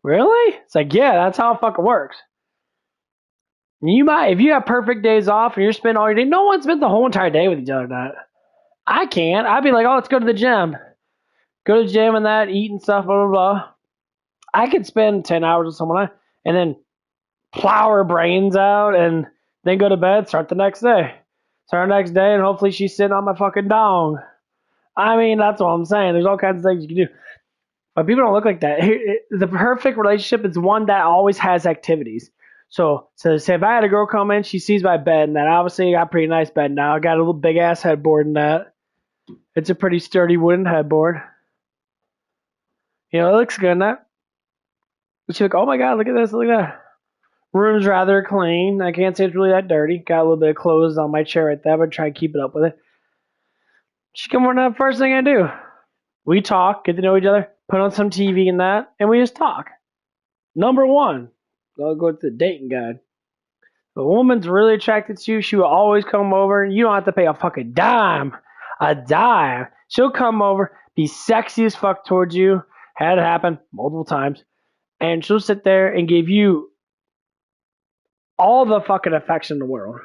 really? It's like, yeah, that's how it fucking works. You might, if you have perfect days off and you're spending all your day, no one spent the whole entire day with each other. That I can't. I'd be like, oh, let's go to the gym. Go to the gym and that, eat and stuff, blah, blah, blah. I could spend 10 hours with someone and then plow her brains out and then go to bed, start the next day. Start the next day, and hopefully she's sitting on my fucking dong. I mean, that's what I'm saying. There's all kinds of things you can do. But people don't look like that. The perfect relationship is one that always has activities. So say if I had a girl come in, she sees my bed, and that obviously I got a pretty nice bed now. I got a little big ass headboard in that. It's a pretty sturdy wooden headboard. You know, it looks good in that. She's like, oh my god, look at this, look at that. Room's rather clean. I can't say it's really that dirty. Got a little bit of clothes on my chair right there, but try to keep it up with it. She come over, and the first thing I do, we talk, get to know each other, put on some TV and that, and we just talk. Number 1, I'll go to the dating guide. If a woman's really attracted to you, she will always come over, and you don't have to pay a fucking dime. A dime. She'll come over, be sexy as fuck towards you. Had it happen multiple times. And she'll sit there and give you all the fucking affection in the world.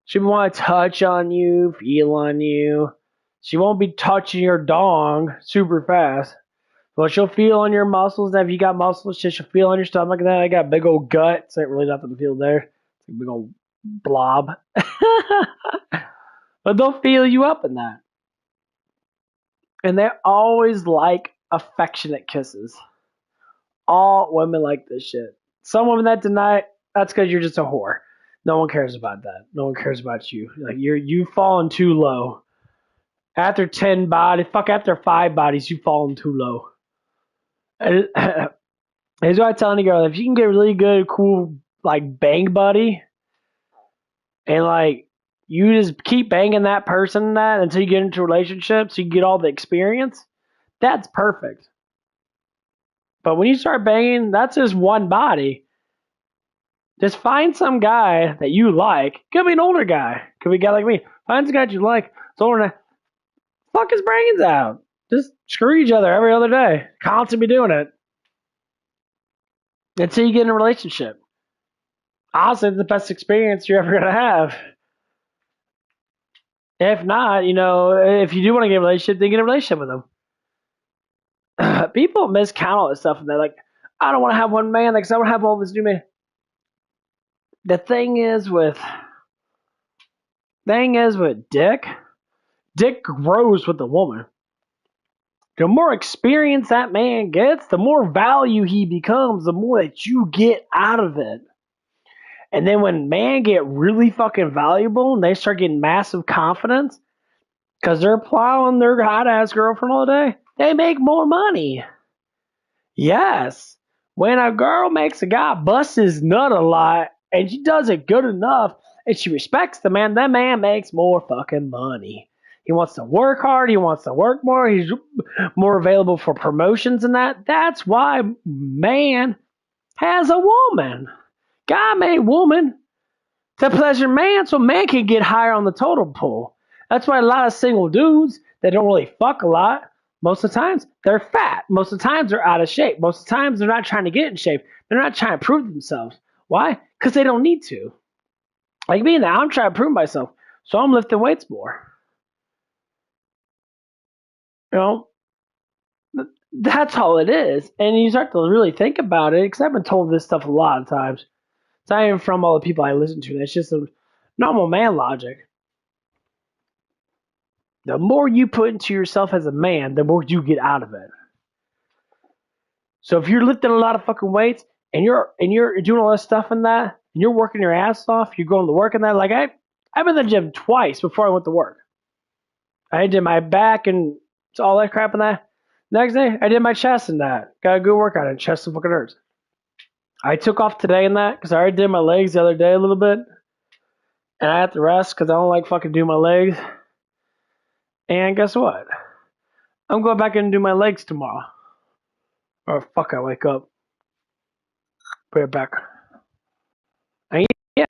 She want to touch on you, feel on you. She won't be touching your dong super fast. But she'll feel on your muscles. And if you got muscles, she'll feel on your stomach. And then I got big old gut. So ain't really nothing to feel there. It's a big old blob. But they'll feel you up in that. And they always like affectionate kisses. All women like this shit. Some women that deny it, that's because you're just a whore. No one cares about that. No one cares about you. Like you've fallen too low. After 10 bodies, after 5 bodies, you've fallen too low. And here's what I tell any girl: if you can get a really good, cool, like bang buddy, and like you just keep banging that person that until you get into a relationship, so you get all the experience, that's perfect. But when you start banging, that's just one body. Just find some guy that you like. Could be an older guy. Could be a guy like me. Find some guy that you like. It's older than fuck his brains out. Just screw each other every other day. Constantly doing it. until you get in a relationship. Honestly, it's the best experience you're ever gonna have. If not, if you do want to get in a relationship, then get in a relationship with them. People miscount all this stuff, and they're like, I don't want to have one man because I want to have all this new man. The thing is with Dick grows with the woman. The more experience that man gets, the more value he becomes, the more that you get out of it. And then when men get really fucking valuable and they start getting massive confidence because they're plowing their hot ass girlfriend all day, they make more money. Yes. When a girl makes a guy bust his nut a lot and she does it good enough and she respects the man, that man makes more fucking money. He wants to work hard. He wants to work more. He's more available for promotions and that. That's why man has a woman. Guy made woman to pleasure man so man can get higher on the totem pole. That's why a lot of single dudes that don't really fuck a lot, most of the times they're fat. Most of the times they're out of shape. Most of the times they're not trying to get in shape. They're not trying to prove themselves. Why? Because they don't need to. Like me now, I'm trying to prove myself. So I'm lifting weights more. That's all it is. And you start to really think about it, because I've been told this stuff a lot of times. It's not even from all the people I listen to. It's just a normal man logic. The more you put into yourself as a man, the more you get out of it. So if you're lifting a lot of fucking weights and you're doing all this stuff in that, and you're working your ass off, you're going to work in that. Like I've been to the gym twice before I went to work. I did my back and all that crap in that. Next day, I did my chest and that. Got a good workout and chest and fucking hurts. I took off today in that because I already did my legs the other day a little bit. And I had to rest because I don't like fucking doing my legs. And guess what? I'm going back in and do my legs tomorrow. Or fuck, I wake up. Put it back. And yeah.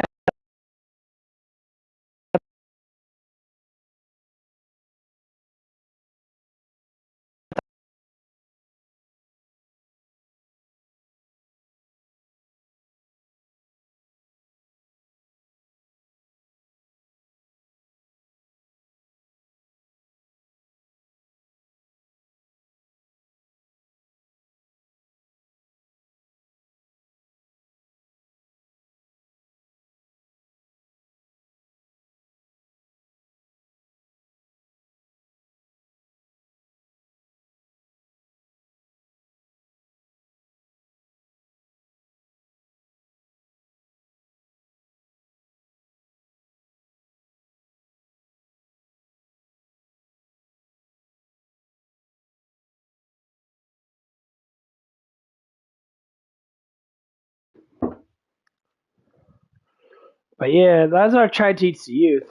But yeah, that's what I try to teach the youth.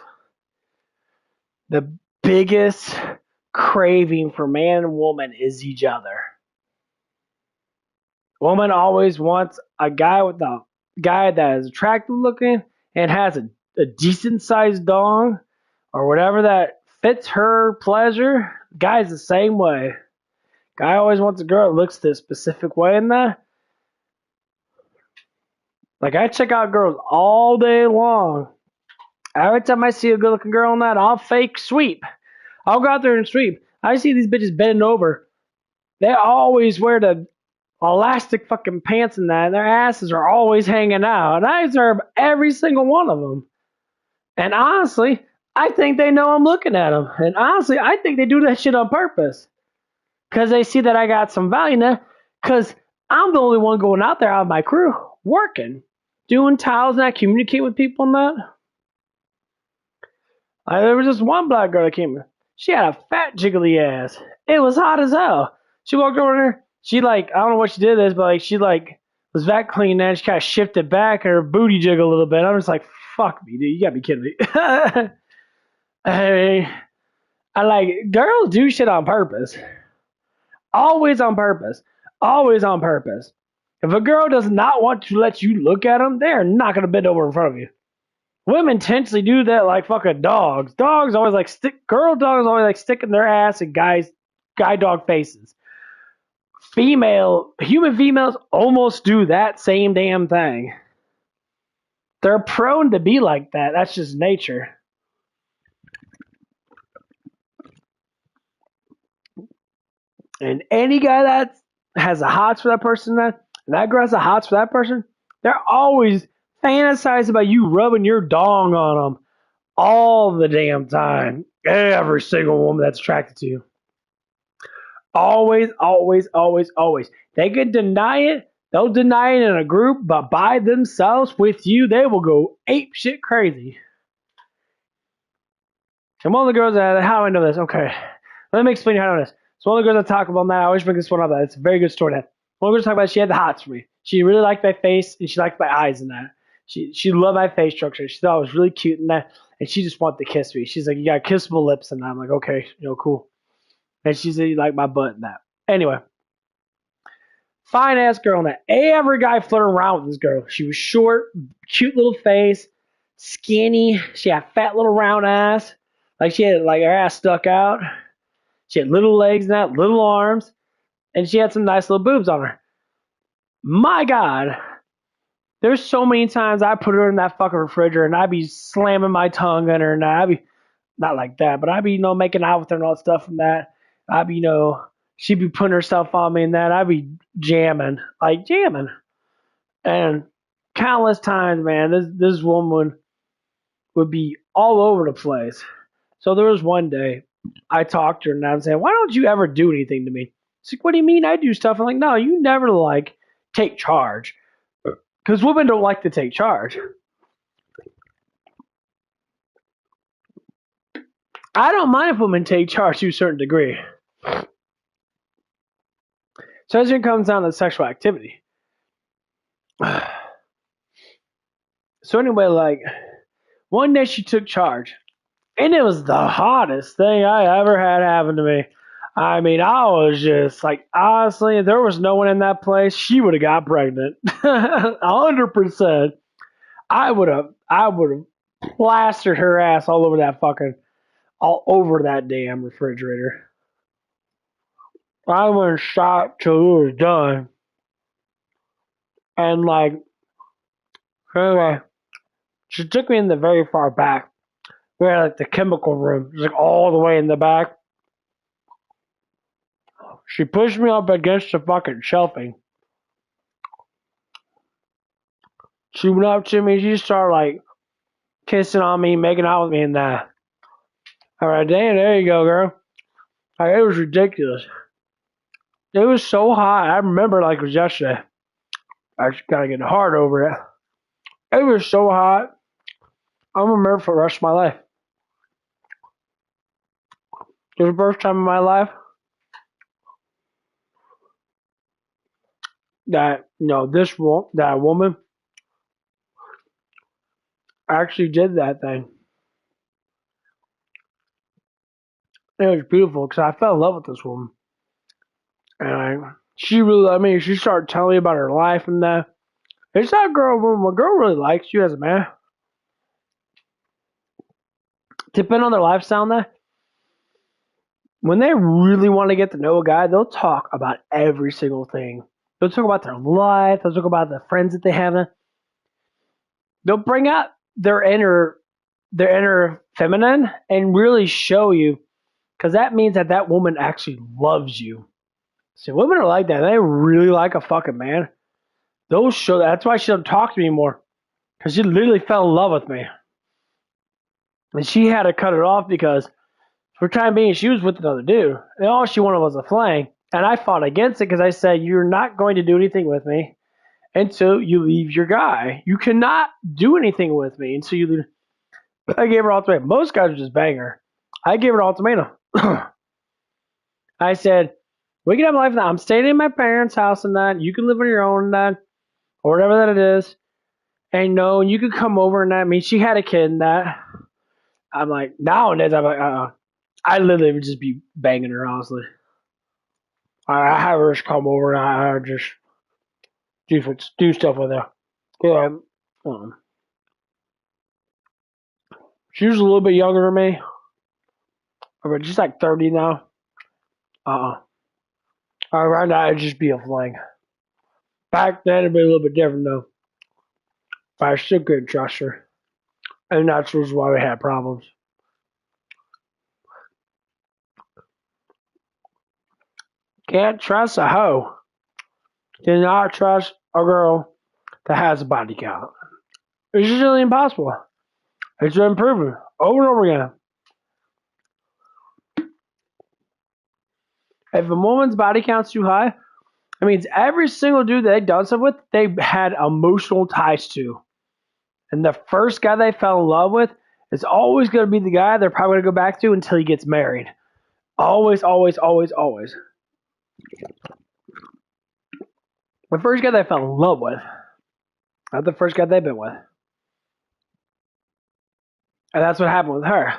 The biggest craving for man and woman is each other. Woman always wants a guy that is attractive looking and has a decent sized dong or whatever that fits her pleasure. Guy's the same way. Guy always wants a girl that looks this specific way in that. Like I check out girls all day long. Every time I see a good looking girl in that, I'll fake sweep. I'll go out there and sweep. I see these bitches bending over. They always wear the elastic fucking pants in that, and their asses are always hanging out. And I observe every single one of them. And honestly, I think they know I'm looking at them. And honestly, I think they do that shit on purpose. Because they see that I got some value in that. Because I'm the only one going out there out of my crew, working, doing tiles, and I communicate with people and that. There was this one black girl that came in. She had a fat jiggly ass. It was hot as hell. She walked over there. She I don't know what she did this, but she was vac cleaning and she kind of shifted back and her booty jiggled a little bit. I'm just like, fuck me, dude. You gotta be kidding me. Girls do shit on purpose. Always on purpose. Always on purpose. If a girl does not want to let you look at them, they are not gonna bend over in front of you. Women intentionally do that like fucking dogs. Girl dogs always like sticking their ass in guy dog faces. human females almost do that same damn thing. They're prone to be like that. That's just nature. And any guy that has a hots for that person, and that girl has a hots for that person, they're always fantasizing about you rubbing your dong on them all the damn time. Every single woman that's attracted to you. Always, always, always, always. They could deny it. They'll deny it in a group, but by themselves with you, they will go ape shit crazy. And one of the girls, how do I know this? Okay, let me explain how I know this. So one of the girls I talk about that, I always bring this one up. It's a very good story. That one of the girls talk about, she had the hots for me. She really liked my face and she liked my eyes and that. She loved my face structure. She thought it was really cute and that. And she just wanted to kiss me. She's like, you got kissable lips, and I'm like, okay, cool. And she said, you like my butt and that. Anyway, fine ass girl and that. Every guy flirted around with this girl. She was short, cute little face, skinny. She had fat little round ass. Like she had like her ass stuck out. She had little legs and that, little arms, and she had some nice little boobs on her. My God, there's so many times I put her in that fucking refrigerator and I'd be slamming my tongue in her and I'd be, not like that, but I'd be, making out with her and all that stuff and that. I'd be, she'd be putting herself on me and that. I'd be jamming. And countless times, man, this woman would be all over the place. So there was one day I talked to her and I'm saying, why don't you ever do anything to me? She's like, what do you mean I do stuff? I'm like, no, you never take charge. Because women don't like to take charge. I don't mind if women take charge to a certain degree. So as it comes down to sexual activity. So anyway, one day she took charge. And it was the hottest thing I ever had happen to me. I mean, I was just honestly, if there was no one in that place, she would have got pregnant. 100%. I would have plastered her ass all over that damn refrigerator. I went shot till it was done. And anyway, she took me in the very far back. We had the chemical room. It was all the way in the back. She pushed me up against the fucking shelving. She went up to me. She started kissing on me, making out with me and that. All right, damn, there you go, girl. It was ridiculous. It was so hot. I remember it was yesterday. I just gotta get hard over it. It was so hot. I'm gonna remember for the rest of my life. It was the first time in my life that that woman actually did that thing. It was beautiful because I fell in love with this woman, and she really loved me. She started telling me about her life and that. It's that girl. When a girl really likes you as a man, depending on their lifestyle and that, when they really want to get to know a guy, they'll talk about every single thing. They'll talk about their life. They'll talk about the friends that they have. They'll bring out their inner feminine and really show you, because that means that woman actually loves you. See, women are like that. They really like a fucking man. They'll show that. That's why she doesn't talk to me anymore, because she literally fell in love with me. And she had to cut it off because for the time being, she was with another dude. And all she wanted was a fling. And I fought against it because I said, you're not going to do anything with me until you leave your guy. You cannot do anything with me until you leave. I gave her an ultimatum. Most guys would just bang her. I gave her an ultimatum. I said, we can have life now. I'm staying in my parents' house and that. You can live on your own and that. Or whatever that it is. And you could come over and that. I mean, she had a kid and that. I'm like, nowadays, I'm like, I literally would just be banging her, honestly. I have her just come over and I just do stuff with her. Yeah, she was a little bit younger than me. But she's 30 now. Right now, it'd just be a fling. Back then, it'd be a little bit different, though. But I still couldn't trust her. And that's why we had problems. Can't trust a hoe. Do not trust a girl that has a body count. It's usually impossible. It's been proven over and over again. If a woman's body count's too high, it means every single dude that they've done stuff with, they had emotional ties to. And the first guy they fell in love with is always going to be the guy they're probably going to go back to until he gets married. Always, always, always, always. The first guy they fell in love with, not the first guy they've been with. And that's what happened with her.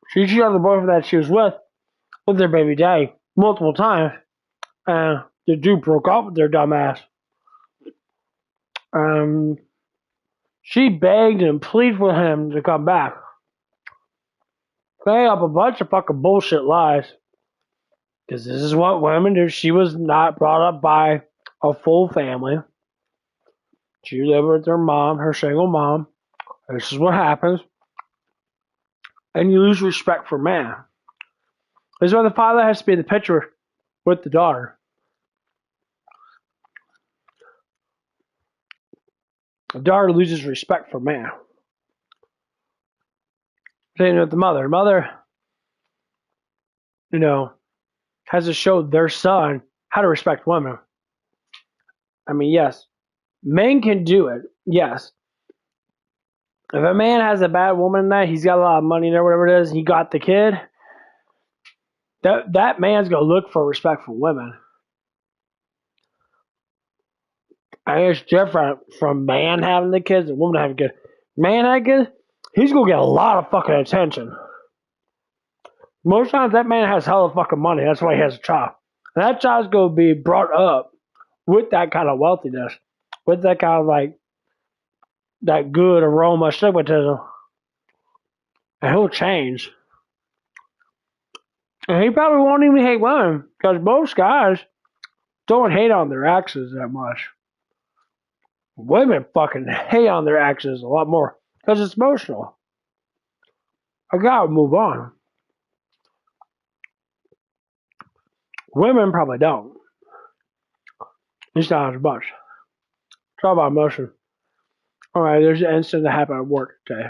She cheated on the boyfriend that she was with their baby daddy, multiple times. And the dude broke up with their dumbass. She begged and pleaded with him to come back. Made up a bunch of fucking bullshit lies. Because this is what women do. She was not brought up by a full family. She lived with her mom, her single mom. This is what happens. And you lose respect for man. This is why the father has to be in the picture with the daughter. The daughter loses respect for man. Same with the mother. Mother, has to show their son how to respect women. I mean, yes, men can do it. Yes. If a man has a bad woman that he's got a lot of money there, whatever it is, he got the kid, that man's going to look for respect for women. And it's different from man having the kids and woman having kids. Man having kids, he's going to get a lot of fucking attention. Most times that man has hella fucking money. That's why he has a child. And that child's going to be brought up with that kind of wealthiness. With that kind of that good aroma stigmatism. And he'll change. And he probably won't even hate women. Because most guys don't hate on their exes that much. Women fucking hate on their exes a lot more. Because it's emotional. I gotta move on. Women probably don't. Just not as much. It's all about emotion. Alright, there's an incident that happened at work today.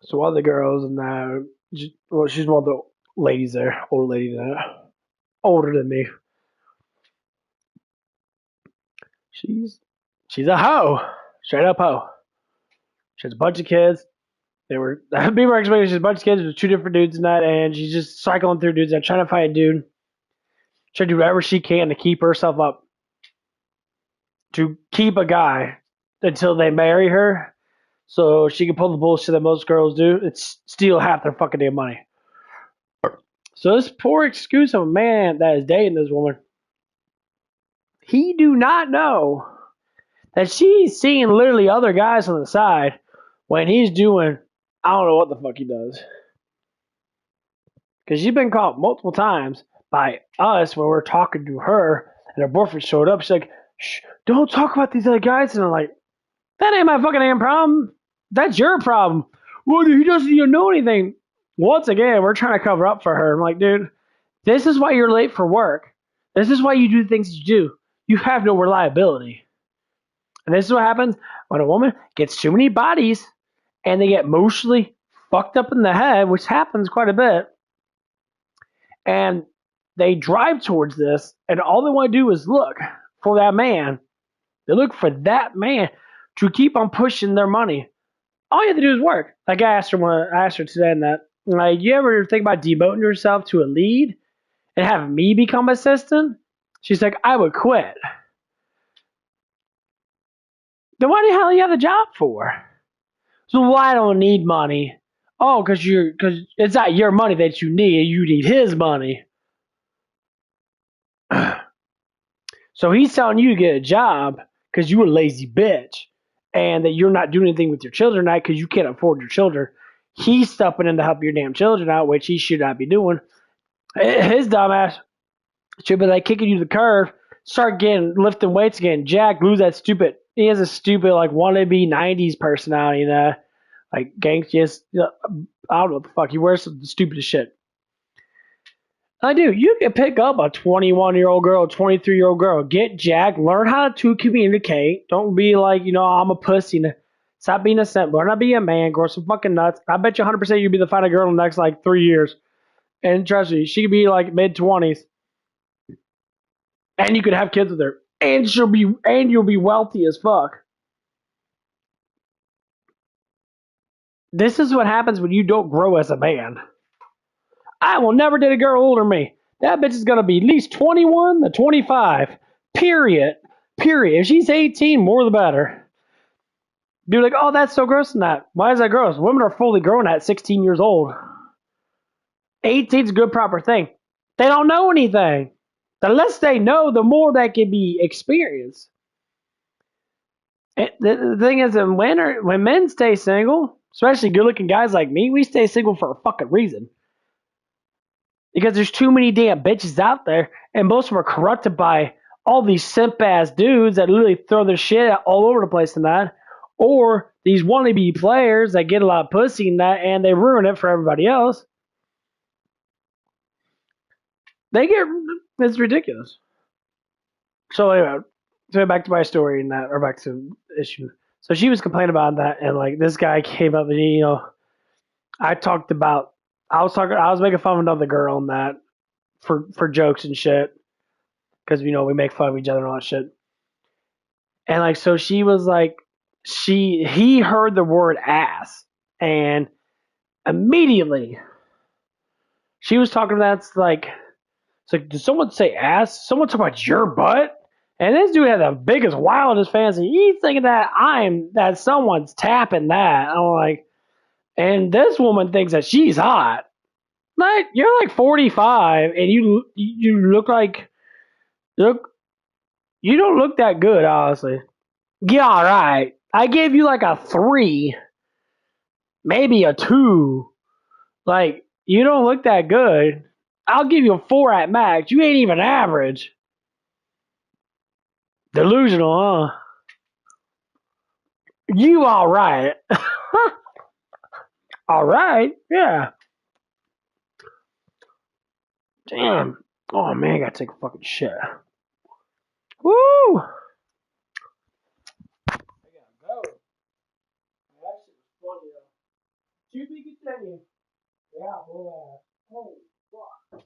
So one of the girls and she's one of the ladies there, old lady there, older than me. She's a hoe, straight up hoe. She has a bunch of kids. People are explaining she has a bunch of kids with two different dudes and that, and she's just cycling through dudes and trying to find a dude. Trying to do whatever she can to keep herself up, to keep a guy until they marry her. So she can pull the bullshit that most girls do and steal half their fucking damn money. So this poor excuse of a man that is dating this woman, he do not know that she's seeing literally other guys on the side when he's doing, I don't know what the fuck he does. Because she's been caught multiple times by us when we're talking to her and her boyfriend showed up. She's like, shh, don't talk about these other guys. And I'm like, that ain't my fucking damn problem. That's your problem. Well, he doesn't even know anything. Once again, we're trying to cover up for her. I'm like, dude, this is why you're late for work. This is why you do the things you do. You have no reliability. And this is what happens when a woman gets too many bodies and they get emotionally fucked up in the head, which happens quite a bit. And they drive towards this, and all they want to do is look for that man. They look for that man to keep on pushing their money. All you have to do is work. Like I asked her today in that, like, you ever think about demoting yourself to a lead and have me become assistant? She's like, I would quit. Then why the hell do you have the job for? So why I don't need money? Oh, because it's not your money that you need his money. So he's telling you to get a job because you're a lazy bitch and that you're not doing anything with your children tonight because you can't afford your children. He's stepping in to help your damn children out, which he should not be doing. His dumbass should be like kicking you to the curb, start lifting weights again. Jack, lose that stupid. He has a stupid like wannabe '90s personality, like gangsters. I don't know what the fuck. He wears the stupidest shit. I do. You can pick up a 21-year-old girl, 23-year-old girl. Get Jack. Learn how to communicate. Don't be like, I'm a pussy. Stop being a simp. Learn how to be a man. Grow some fucking nuts. I bet you 100% you'll be the final girl in the next like 3 years. And trust me, she could be like mid-20s. And you could have kids with her. And you'll be wealthy as fuck. This is what happens when you don't grow as a man. I will never date a girl older than me. That bitch is gonna be at least 21 to 25. Period. If she's 18, more the better. Be like, oh, that's so gross in that. Why is that gross? Women are fully grown at 16 years old. 18 is a good proper thing. They don't know anything. The less they know, the more that can be experienced. The thing is, when men stay single, especially good-looking guys like me, we stay single for a fucking reason. Because there's too many damn bitches out there, and most of them are corrupted by all these simp-ass dudes that literally throw their shit all over the place and that, or these wannabe players that get a lot of pussy and that, and they ruin it for everybody else. It's ridiculous. So anyway, back to my story and that, or back to the issue. So she was complaining about that, and like this guy came up and I was making fun of another girl and that for jokes and shit, because we make fun of each other and all that shit. And like, so she was like, he heard the word ass, and immediately she was talking about it's like, did someone say ass? Someone talk about your butt? And this dude had the biggest, wildest fancy. He's thinking that someone's tapping that. I'm like, and this woman thinks that she's hot. Like, you're like 45, and you look like you don't look that good, honestly. Yeah, all right. I gave you like a 3, maybe a 2. Like, you don't look that good. I'll give you a 4 at max. You ain't even average. Delusional, huh? You all right. All right, yeah. Damn. Oh, man, I gotta take a fucking shit. Woo! I gotta go. That shit was funny, though. To be continued. Yeah, boy. Holy fuck.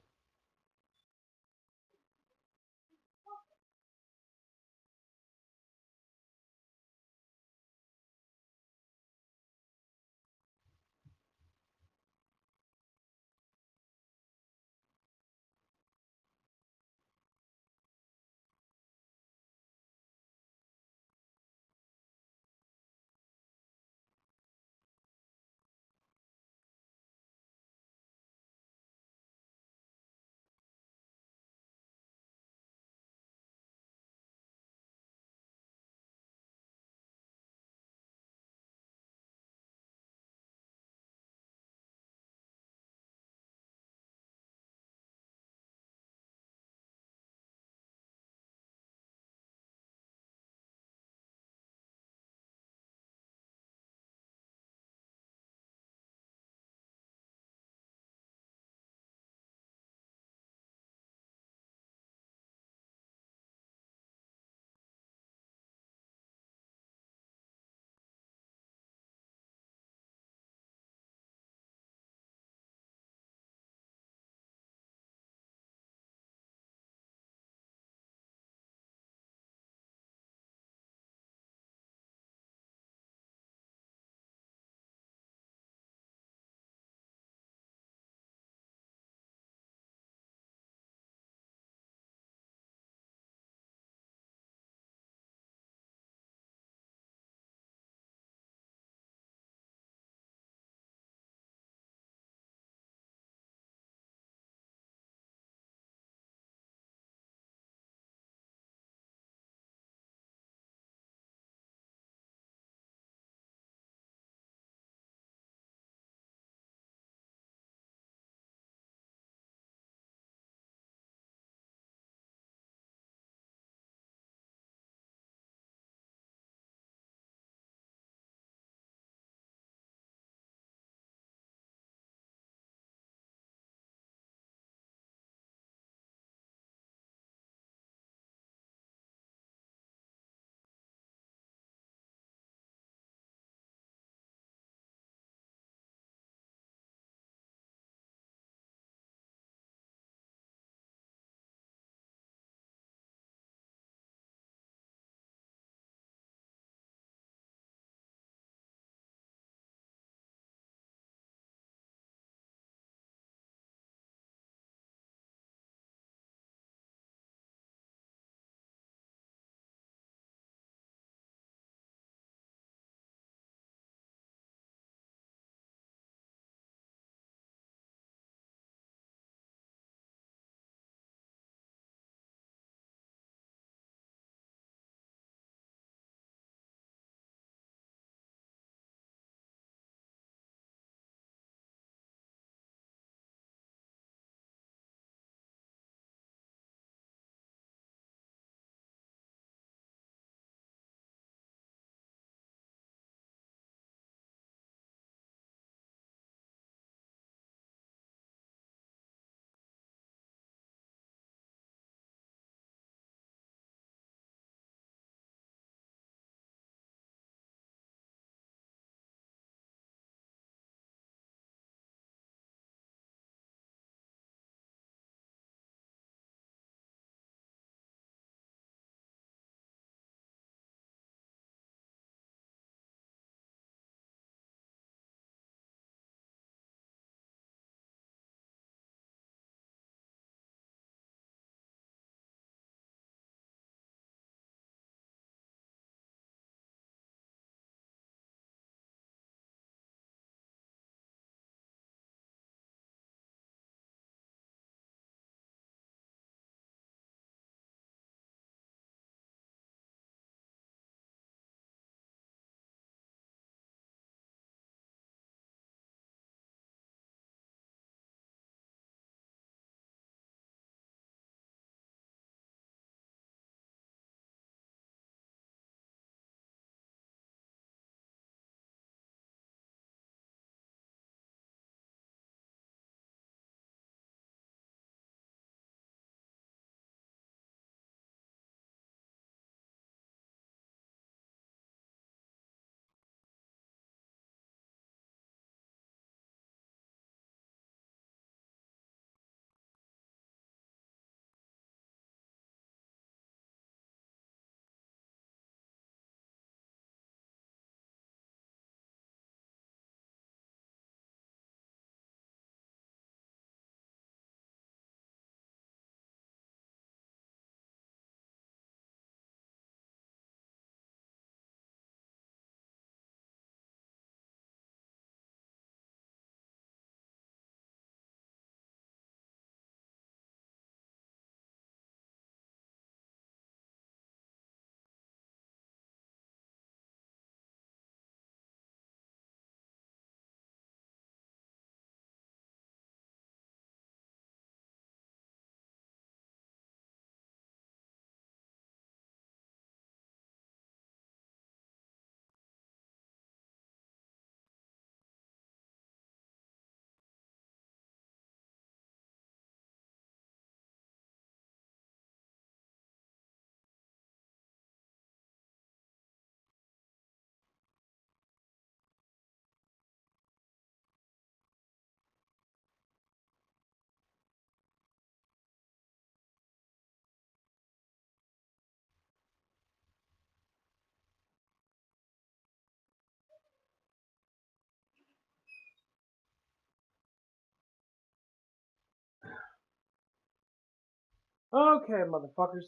Okay, motherfuckers.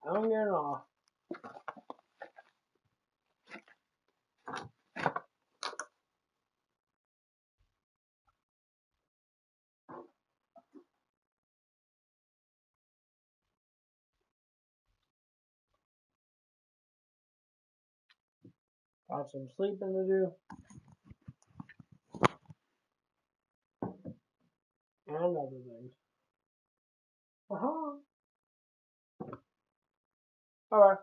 I'm getting off. Got some sleeping to do. And other things. Uh-huh. Alright.